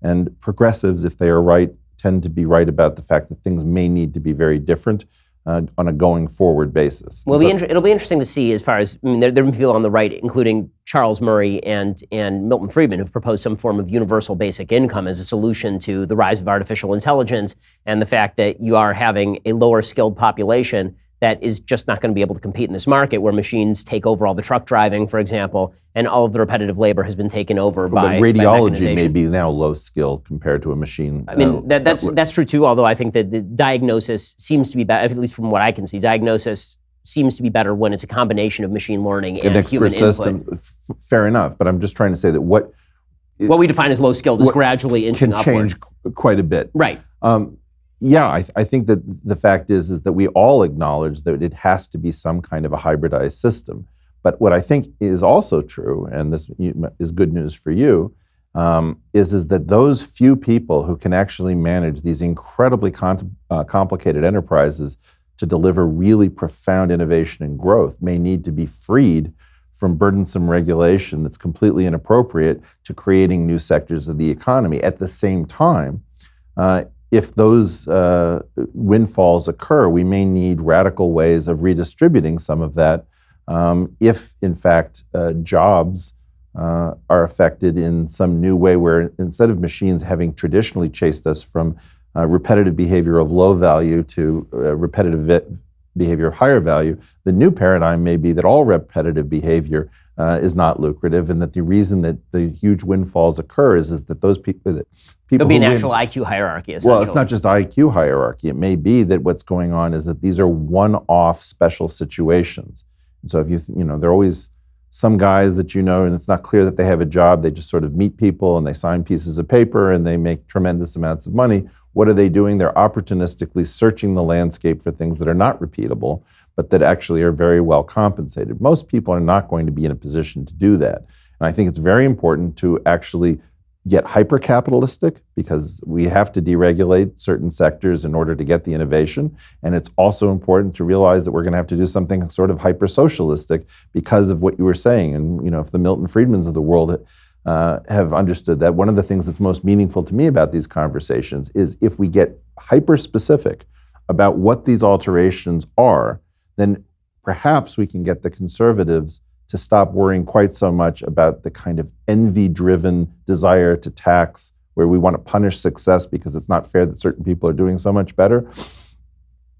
and progressives, if they are right, tend to be right about the fact that things may need to be very different on a going forward basis. Well, it'll be interesting to see as far as, there have been people on the right, including Charles Murray and Milton Friedman, who've proposed some form of universal basic income as a solution to the rise of artificial intelligence and the fact that you are having a lower skilled population that is just not going to be able to compete in this market where machines take over all the truck driving, for example, and all of the repetitive labor has been taken over by radiology may be now low skilled compared to a machine. I mean, that's true too, although I think that the diagnosis seems to be better, at least from what I can see. Diagnosis seems to be better when it's a combination of machine learning and human input. Fair enough, but I'm just trying to say that what we define as low skilled is gradually inching upward. Can change quite a bit. Right. Yeah, I think that the fact is that we all acknowledge that it has to be some kind of a hybridized system. But what I think is also true, and this is good news for you, is that those few people who can actually manage these incredibly complicated enterprises to deliver really profound innovation and growth may need to be freed from burdensome regulation that's completely inappropriate to creating new sectors of the economy. At the same time, if those windfalls occur, we may need radical ways of redistributing some of that if, in fact, jobs are affected in some new way where instead of machines having traditionally chased us from repetitive behavior of low value to repetitive behavior of higher value, the new paradigm may be that all repetitive behavior is not lucrative, and that the reason that the huge windfalls occur is that those people There'll be an actual IQ hierarchy, essentially. Well, it's not just IQ hierarchy. It may be that what's going on is that these are one-off special situations. And so if there are always some guys that and it's not clear that they have a job. They just sort of meet people and they sign pieces of paper and they make tremendous amounts of money. What are they doing? They're opportunistically searching the landscape for things that are not repeatable, but that actually are very well compensated. Most people are not going to be in a position to do that. And I think it's very important to actually get hyper-capitalistic, because we have to deregulate certain sectors in order to get the innovation. And it's also important to realize that we're going to have to do something sort of hyper-socialistic because of what you were saying. And if the Milton Friedmans of the world have understood that, one of the things that's most meaningful to me about these conversations is if we get hyper-specific about what these alterations are, then perhaps we can get the conservatives to stop worrying quite so much about the kind of envy-driven desire to tax, where we want to punish success because it's not fair that certain people are doing so much better.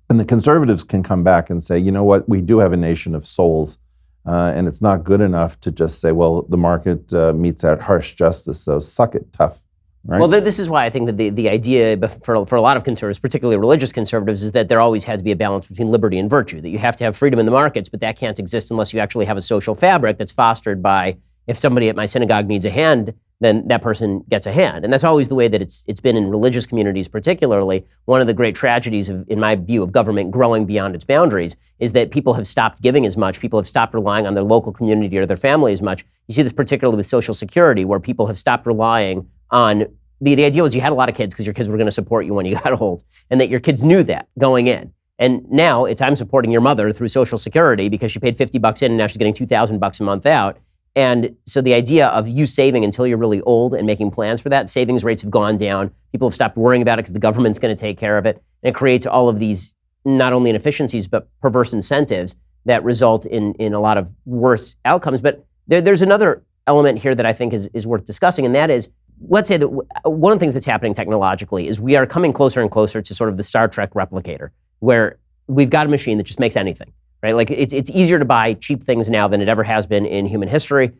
And the conservatives can come back and say, you know what, we do have a nation of souls, and it's not good enough to just say, well, the market metes out harsh justice, so suck it, tough. Right? Well, this is why I think that the idea for a lot of conservatives, particularly religious conservatives, is that there always has to be a balance between liberty and virtue, that you have to have freedom in the markets, but that can't exist unless you actually have a social fabric that's fostered by, if somebody at my synagogue needs a hand, then that person gets a hand. And that's always the way that it's been in religious communities particularly. One of the great tragedies, in my view, of government growing beyond its boundaries is that people have stopped giving as much. People have stopped relying on their local community or their family as much. You see this particularly with Social Security, where people have stopped relying on, the idea was you had a lot of kids because your kids were going to support you when you got old, and that your kids knew that going in. And now it's, I'm supporting your mother through Social Security because she paid $50 in and now she's getting $2,000 a month out. And so the idea of you saving until you're really old and making plans for that, savings rates have gone down. People have stopped worrying about it because the government's going to take care of it. And it creates all of these, not only inefficiencies, but perverse incentives that result in a lot of worse outcomes. But there's another element here that I think is worth discussing, and that is, let's say that one of the things that's happening technologically is we are coming closer and closer to sort of the Star Trek replicator, where we've got a machine that just makes anything. Right? Like it's easier to buy cheap things now than it ever has been in human history.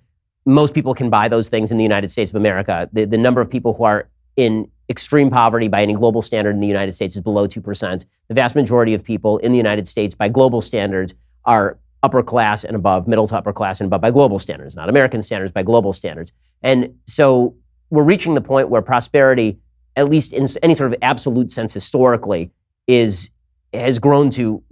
Most people can buy those things in the United States of America. The number of people who are in extreme poverty by any global standard in the United States is below 2%. The vast majority of people in the United States by global standards are upper class and above, middle to upper class and above by global standards, not American standards, by global standards. And so we're reaching the point where prosperity, at least in any sort of absolute sense historically, has grown to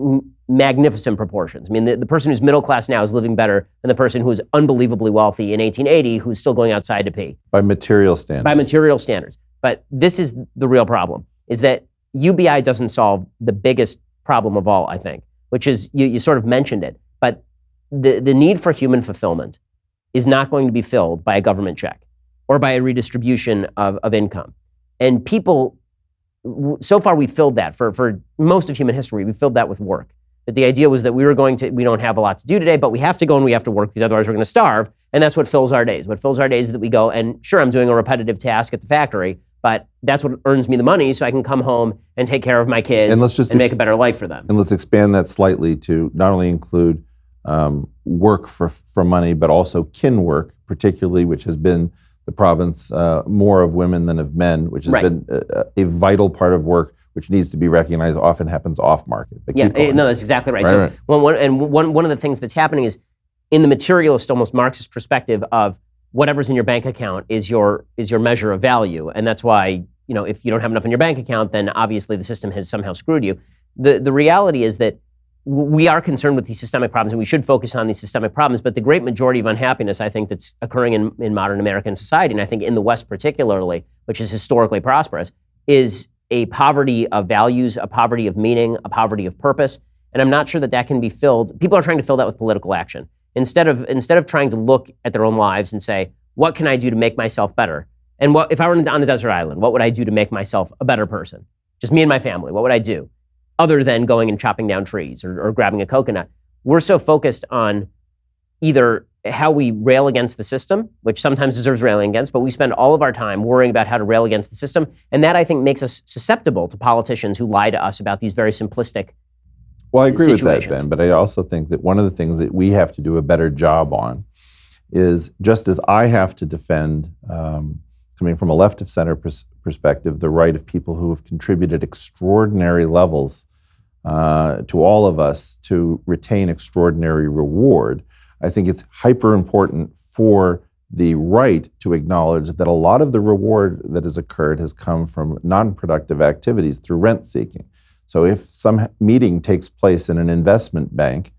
magnificent proportions. I mean, the person who's middle class now is living better than the person who was unbelievably wealthy in 1880 who's still going outside to pee. By material standards. By material standards. But this is the real problem, is that UBI doesn't solve the biggest problem of all, I think, which is, you sort of mentioned it, but the need for human fulfillment is not going to be filled by a government check or by a redistribution of income. And people, so far we filled that, for most of human history, we filled that with work. That the idea was that we don't have a lot to do today, but we have to go and we have to work because otherwise we're going to starve. And that's what fills our days. What fills our days is that we go and sure, I'm doing a repetitive task at the factory, but that's what earns me the money so I can come home and take care of my kids and make a better life for them. And let's expand that slightly to not only include work for money, but also kin work, particularly, which has been the province more of women than of men, which has been a vital part of work, which needs to be recognized, often happens off market. Yeah, no, that's exactly right. So one of the things that's happening is, in the materialist, almost Marxist perspective of whatever's in your bank account is your measure of value. And that's why, if you don't have enough in your bank account, then obviously the system has somehow screwed you. The reality is that we are concerned with these systemic problems and we should focus on these systemic problems, but the great majority of unhappiness, I think, that's occurring in modern American society, and I think in the West particularly, which is historically prosperous, is a poverty of values, a poverty of meaning, a poverty of purpose. And I'm not sure that can be filled. People are trying to fill that with political action. Instead of trying to look at their own lives and say, what can I do to make myself better? And what if I were on a desert island, what would I do to make myself a better person? Just me and my family, what would I do? Other than going and chopping down trees or grabbing a coconut. We're so focused on, either how we rail against the system, which sometimes deserves railing against, but we spend all of our time worrying about how to rail against the system. And that, I think, makes us susceptible to politicians who lie to us about these very simplistic Well, I agree with that, situations. Ben, but I also think that one of the things that we have to do a better job on is, just as I have to defend, coming from a left of center perspective, the right of people who have contributed extraordinary levels to all of us to retain extraordinary reward. I think it's hyper important for the right to acknowledge that a lot of the reward that has occurred has come from non-productive activities through rent seeking. So if some meeting takes place in an investment bank,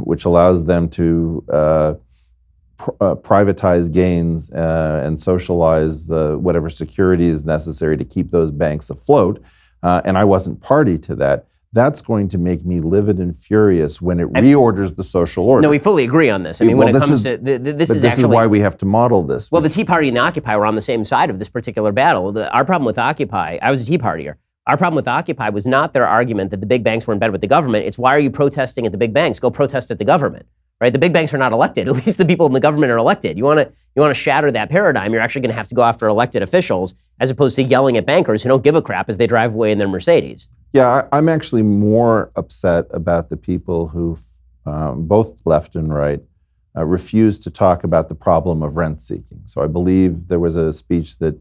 which allows them to privatize gains and socialize whatever security is necessary to keep those banks afloat, and I wasn't party to that, that's going to make me livid and furious when it reorders the social order. No, we fully agree on this. I mean, when it comes to this is why we have to model this. Well, the Tea Party and the Occupy were on the same side of this particular battle. Our problem with Occupy, I was a Tea Partier. Our problem with Occupy was not their argument that the big banks were in bed with the government. It's, why are you protesting at the big banks? Go protest at the government, right? The big banks are not elected. At least the people in the government are elected. You want to shatter that paradigm, you're actually going to have to go after elected officials as opposed to yelling at bankers who don't give a crap as they drive away in their Mercedes. Yeah, I'm actually more upset about the people who, both left and right, refuse to talk about the problem of rent seeking. So I believe there was a speech that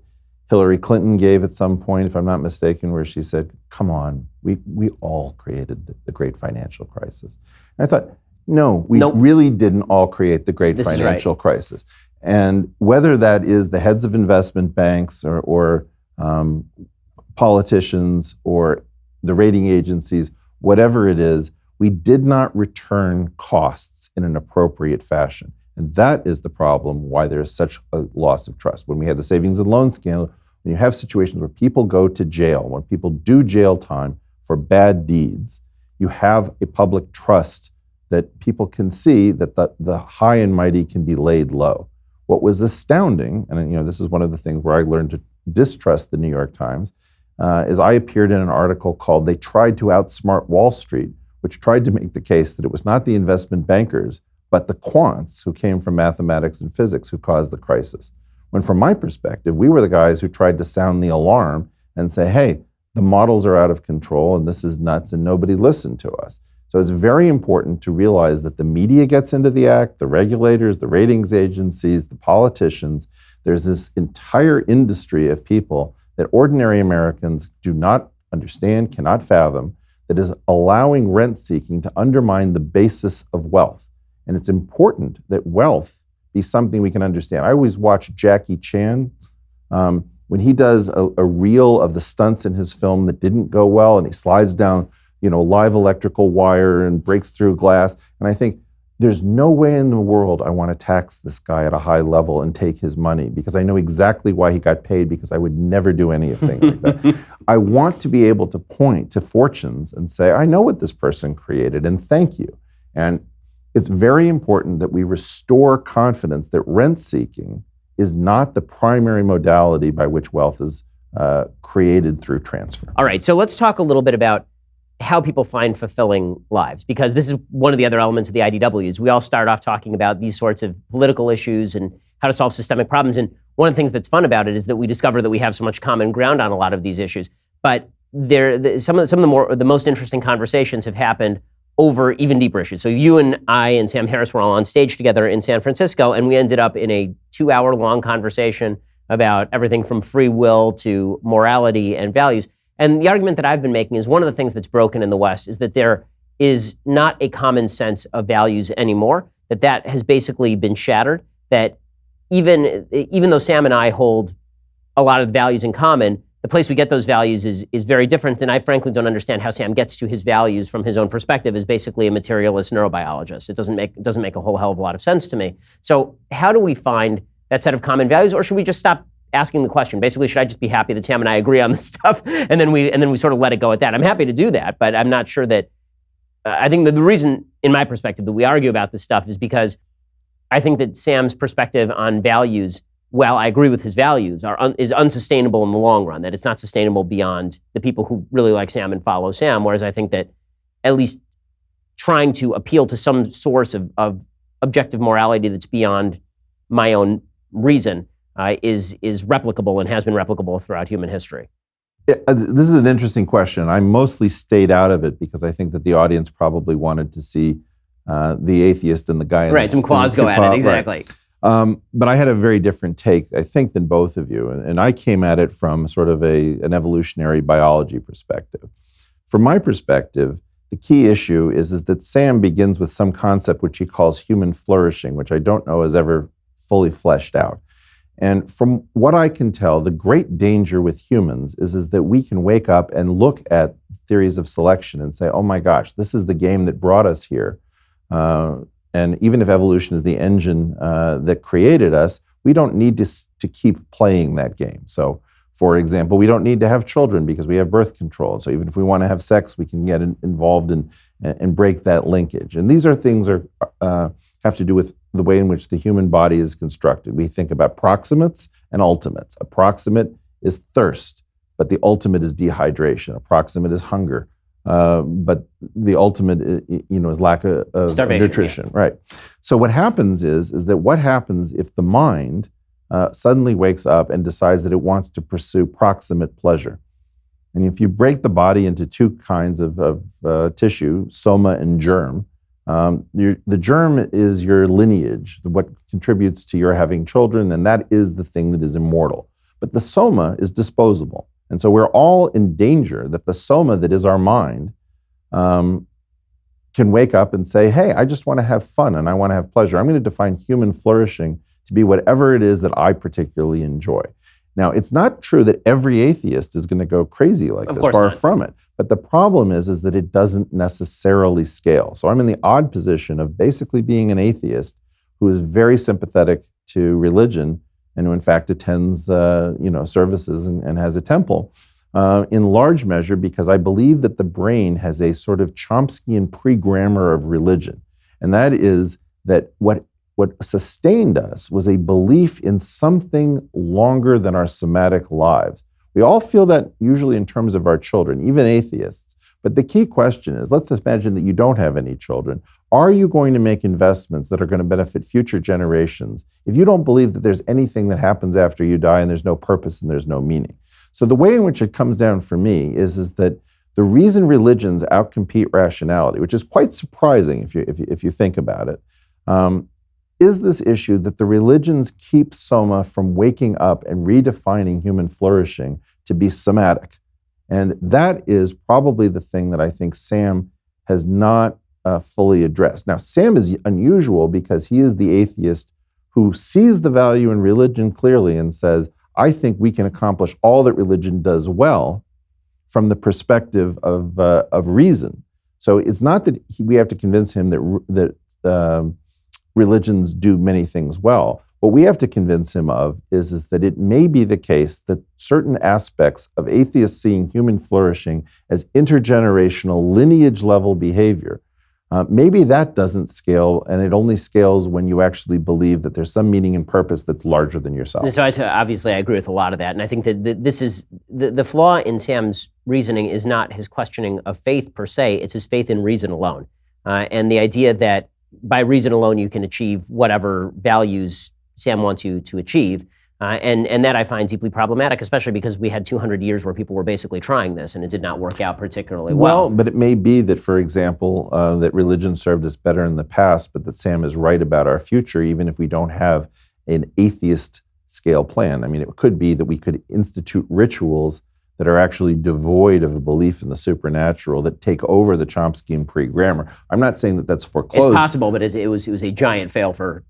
Hillary Clinton gave at some point, if I'm not mistaken, where she said, come on, we all created the great financial crisis. And I thought, no, we really didn't all create the great financial crisis. And whether that is the heads of investment banks or politicians or the rating agencies, whatever it is, we did not return costs in an appropriate fashion. And that is the problem why there's such a loss of trust. When we had the savings and loan scandal, when you have situations where people go to jail, when people do jail time for bad deeds, you have a public trust that people can see that the high and mighty can be laid low. What was astounding, and this is one of the things where I learned to distrust the New York Times, is I appeared in an article called "They Tried to Outsmart Wall Street," which tried to make the case that it was not the investment bankers, but the quants who came from mathematics and physics who caused the crisis. When from my perspective, we were the guys who tried to sound the alarm and say, hey, the models are out of control and this is nuts, and nobody listened to us. So it's very important to realize that the media gets into the act, the regulators, the ratings agencies, the politicians. There's this entire industry of people that ordinary Americans do not understand, cannot fathom, that is allowing rent seeking to undermine the basis of wealth. And it's important that wealth be something we can understand. I always watch Jackie Chan when he does a reel of the stunts in his film that didn't go well, and he slides down, live electrical wire and breaks through glass. And I think, there's no way in the world I want to tax this guy at a high level and take his money, because I know exactly why he got paid, because I would never do anything like that. I want to be able to point to fortunes and say, I know what this person created and thank you. And it's very important that we restore confidence that rent seeking is not the primary modality by which wealth is created through transfer. All right, so let's talk a little bit about how people find fulfilling lives, because this is one of the other elements of the IDWs. We all start off talking about these sorts of political issues and how to solve systemic problems. And one of the things that's fun about it is that we discover that we have so much common ground on a lot of these issues. But some of the most interesting conversations have happened over even deeper issues. So you and I and Sam Harris were all on stage together in San Francisco, and we ended up in a 2-hour-long conversation about everything from free will to morality and values. And the argument that I've been making is one of the things that's broken in the West is that there is not a common sense of values anymore, that has basically been shattered, that even though Sam and I hold a lot of values in common, the place we get those values is very different. And I frankly don't understand how Sam gets to his values from his own perspective as basically a materialist neurobiologist. It doesn't make a whole hell of a lot of sense to me. So how do we find that set of common values, or should we just stop asking the question? Basically, should I just be happy that Sam and I agree on this stuff, and then we sort of let it go at that? I'm happy to do that, but I'm not sure that. I think that the reason, in my perspective, that we argue about this stuff is because I think that Sam's perspective on values, while I agree with his values, is unsustainable in the long run. That it's not sustainable beyond the people who really like Sam and follow Sam. Whereas I think that at least trying to appeal to some source of objective morality that's beyond my own reason is replicable and has been replicable throughout human history? This is an interesting question. I mostly stayed out of it because I think that the audience probably wanted to see the atheist and the guy in some claws go at it, exactly. Right. But I had a very different take, I think, than both of you. And I came at it from sort of an evolutionary biology perspective. From my perspective, the key issue is that Sam begins with some concept which he calls human flourishing, which I don't know is ever fully fleshed out. And from what I can tell, the great danger with humans is that we can wake up and look at theories of selection and say, oh my gosh, this is the game that brought us here. And even if evolution is the engine that created us, we don't need to keep playing that game. So, for example, we don't need to have children because we have birth control. So even if we want to have sex, we can get involved and break that linkage. And these are things have to do with the way in which the human body is constructed. We think about proximates and ultimates. A proximate is thirst, but the ultimate is dehydration. A proximate is hunger, but the ultimate is lack of nutrition. Yeah. Right. So what happens is that what happens if the mind suddenly wakes up and decides that it wants to pursue proximate pleasure? And if you break the body into two kinds of tissue, soma and germ, the germ is your lineage, what contributes to your having children, and that is the thing that is immortal. But the soma is disposable. And so we're all in danger that the soma that is our mind can wake up and say, hey, I just want to have fun and I want to have pleasure. I'm going to define human flourishing to be whatever it is that I particularly enjoy. Now, it's not true that every atheist is going to go crazy like this, far from it. But the problem is that it doesn't necessarily scale. So I'm in the odd position of basically being an atheist who is very sympathetic to religion and who in fact attends services and has a temple, in large measure because I believe that the brain has a sort of Chomskyan pre-grammar of religion. And that is that what sustained us was a belief in something longer than our somatic lives. We all feel that usually in terms of our children, even atheists. But the key question is, let's imagine that you don't have any children. Are you going to make investments that are going to benefit future generations if you don't believe that there's anything that happens after you die and there's no purpose and there's no meaning? So the way in which it comes down for me is that the reason religions outcompete rationality, which is quite surprising if you think about it, is this issue that the religions keep soma from waking up and redefining human flourishing to be somatic. And that is probably the thing that I think Sam has not fully addressed. Now, Sam is unusual because he is the atheist who sees the value in religion clearly and says, I think we can accomplish all that religion does well from the perspective of reason. So it's not that we have to convince him that religions do many things well. What we have to convince him of is that it may be the case that certain aspects of atheists seeing human flourishing as intergenerational lineage-level behavior, maybe that doesn't scale, and it only scales when you actually believe that there's some meaning and purpose that's larger than yourself. So obviously I agree with a lot of that, and I think that this is, the flaw in Sam's reasoning is not his questioning of faith per se, it's his faith in reason alone. And the idea that by reason alone, you can achieve whatever values Sam wants you to achieve. And that I find deeply problematic, especially because we had 200 years where people were basically trying this and it did not work out particularly well. Well, but it may be that, for example, that religion served us better in the past, but that Sam is right about our future, even if we don't have an atheist scale plan. I mean, it could be that we could institute rituals that are actually devoid of a belief in the supernatural that take over the Chomskyan pre-grammar. I'm not saying that that's foreclosed. It's possible, but it was a giant fail for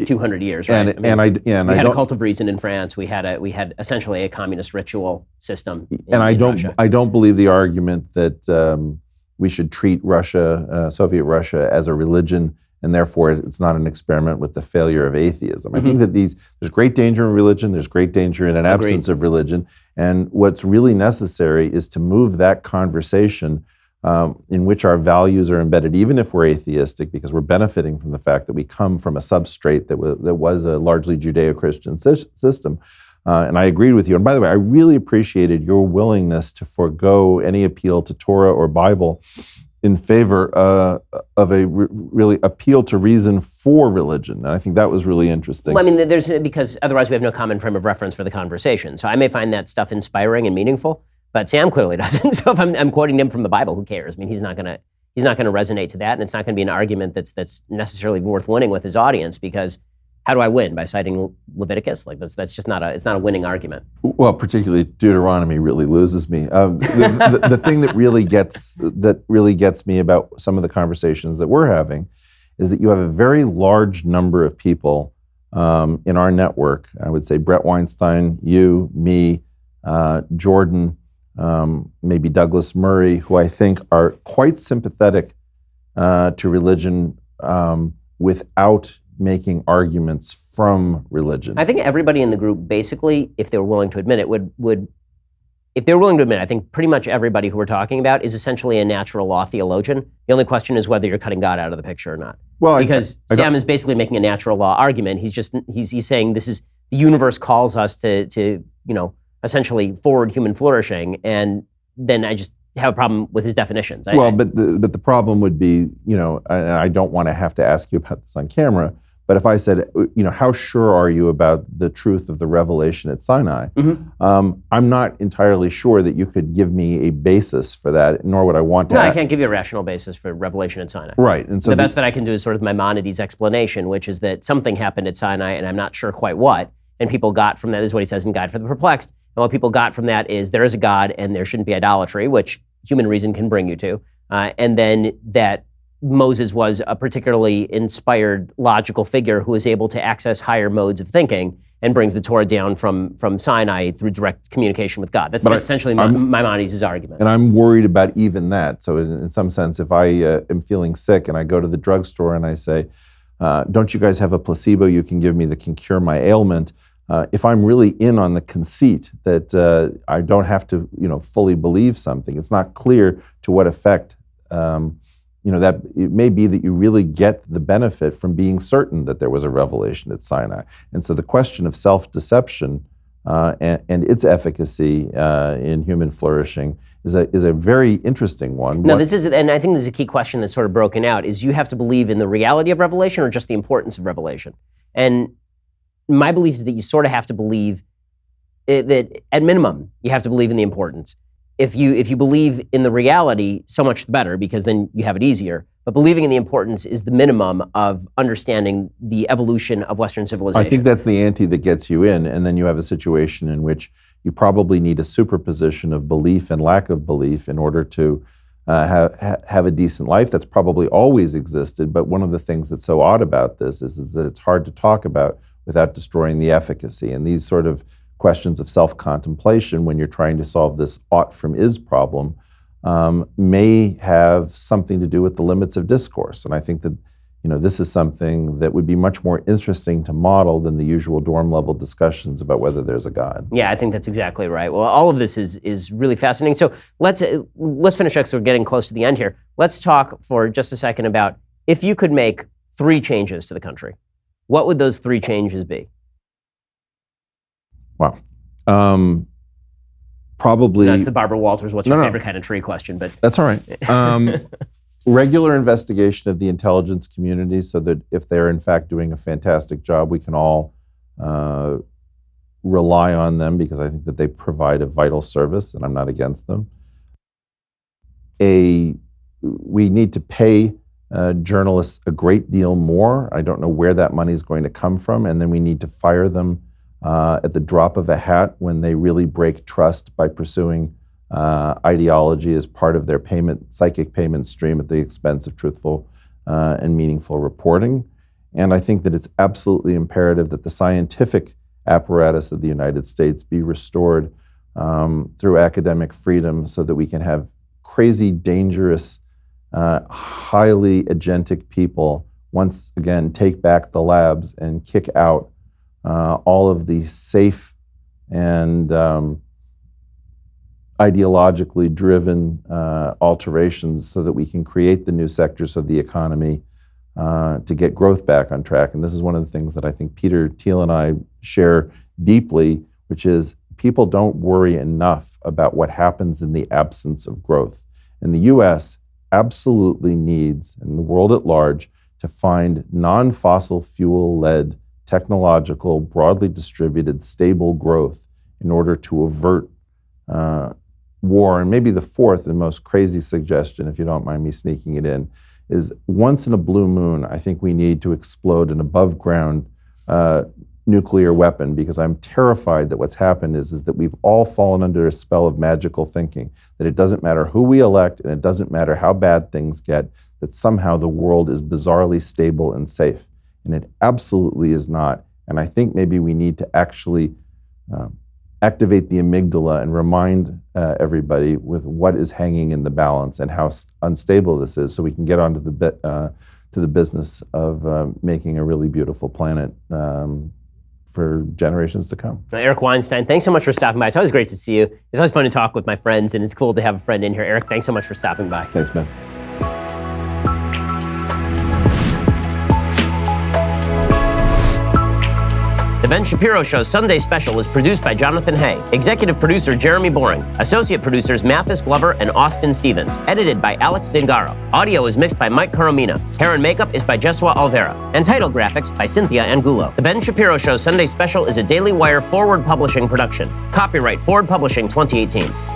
200 years, right? We had a cult of reason in France. We had essentially a communist ritual system. I don't believe the argument that we should treat Soviet Russia, as a religion, and therefore it's not an experiment with the failure of atheism. I think that there's great danger in religion, there's great danger in an absence of religion, and what's really necessary is to move that conversation in which our values are embedded, even if we're atheistic, because we're benefiting from the fact that we come from a substrate that was a largely Judeo-Christian system. And I agreed with you. And by the way, I really appreciated your willingness to forego any appeal to Torah or Bible in favor of a really appeal to reason for religion. And I think that was really interesting. Well, I mean, because otherwise we have no common frame of reference for the conversation. So I may find that stuff inspiring and meaningful, but Sam clearly doesn't. So if I'm quoting him from the Bible, who cares? I mean, he's not going to resonate to that, and it's not going to be an argument that's necessarily worth winning with his audience, because how do I win? By citing Leviticus? Like that's just it's not a winning argument. Well, particularly Deuteronomy really loses me. The thing that really gets me about some of the conversations that we're having is that you have a very large number of people in our network. I would say Brett Weinstein, you, me, Jordan, maybe Douglas Murray, who I think are quite sympathetic to religion without making arguments from religion. I think everybody in the group, basically, if they were willing to admit it, if they were willing to admit it, I think pretty much everybody who we're talking about is essentially a natural law theologian. The only question is whether you're cutting God out of the picture or not. Well, because Sam is basically making a natural law argument. He's saying this is, the universe calls us to essentially forward human flourishing, and then I just have a problem with his definitions. But the problem would be, I don't want to have to ask you about this on camera, but if I said, how sure are you about the truth of the revelation at Sinai? Mm-hmm. I'm not entirely sure that you could give me a basis for that, nor would I want to. No, I can't give you a rational basis for revelation at Sinai. Right. And so the best that I can do is sort of Maimonides' explanation, which is that something happened at Sinai, and I'm not sure quite what. And people got from that, this is what he says in Guide for the Perplexed, and what people got from that is there is a God and there shouldn't be idolatry, which human reason can bring you to. And then that Moses was a particularly inspired logical figure who was able to access higher modes of thinking and brings the Torah down from Sinai through direct communication with God. That's essentially Maimonides' argument. And I'm worried about even that. So in some sense, if I am feeling sick and I go to the drugstore and I say, don't you guys have a placebo you can give me that can cure my ailment? If I'm really in on the conceit that I don't have to, fully believe something, it's not clear to what effect, that it may be that you really get the benefit from being certain that there was a revelation at Sinai. And so the question of self-deception and its efficacy in human flourishing is a very interesting one. No, and I think this is a key question that's sort of broken out, is you have to believe in the reality of revelation or just the importance of revelation? And my belief is that you sort of have to believe that, at minimum, you have to believe in the importance. If you believe in the reality, so much the better, because then you have it easier. But believing in the importance is the minimum of understanding the evolution of Western civilization. I think that's the ante that gets you in, and then you have a situation in which you probably need a superposition of belief and lack of belief in order to have a decent life. That's probably always existed, but one of the things that's so odd about this is that it's hard to talk about without destroying the efficacy. And these sort of questions of self-contemplation, when you're trying to solve this ought from is problem, may have something to do with the limits of discourse. And I think that this is something that would be much more interesting to model than the usual dorm level discussions about whether there's a God. Yeah, I think that's exactly right. Well, all of this is really fascinating. So let's finish up, because we're getting close to the end here. Let's talk for just a second about, if you could make 3 changes to the country, what would those 3 changes be? Wow. Probably. That's the Barbara Walters, what's your favorite kind of tree question, but. That's all right. Regular investigation of the intelligence community, so that if they're in fact doing a fantastic job, we can all rely on them, because I think that they provide a vital service, and I'm not against them. We need to pay journalists a great deal more. I don't know where that money is going to come from, and then we need to fire them at the drop of a hat when they really break trust by pursuing ideology as part of their psychic payment stream at the expense of truthful and meaningful reporting. And I think that it's absolutely imperative that the scientific apparatus of the United States be restored through academic freedom, so that we can have crazy, dangerous, highly agentic people once again take back the labs and kick out all of the safe and ideologically driven alterations, so that we can create the new sectors of the economy to get growth back on track. And this is one of the things that I think Peter Thiel and I share deeply, which is people don't worry enough about what happens in the absence of growth. And the U.S. absolutely needs, and the world at large, to find non-fossil fuel-led, technological, broadly distributed, stable growth in order to avert war. And maybe the fourth and most crazy suggestion, if you don't mind me sneaking it in, is once in a blue moon, I think we need to explode an above-ground nuclear weapon, because I'm terrified that what's happened is that we've all fallen under a spell of magical thinking, that it doesn't matter who we elect and it doesn't matter how bad things get, that somehow the world is bizarrely stable and safe. And it absolutely is not. And I think maybe we need to actually activate the amygdala and remind everybody with what is hanging in the balance and how unstable this is, so we can get onto the business of making a really beautiful planet for generations to come. Eric Weinstein, thanks so much for stopping by. It's always great to see you. It's always fun to talk with my friends, and it's cool to have a friend in here. Eric, thanks so much for stopping by. Thanks, man. The Ben Shapiro Show's Sunday special was produced by Jonathan Hay, executive producer Jeremy Boring, associate producers Mathis Glover and Austin Stevens, edited by Alex Zingaro. Audio is mixed by Mike Coromina. Hair and makeup is by Jesua Alvera, and title graphics by Cynthia Angulo. The Ben Shapiro Show's Sunday special is a Daily Wire Forward Publishing production. Copyright Forward Publishing 2018.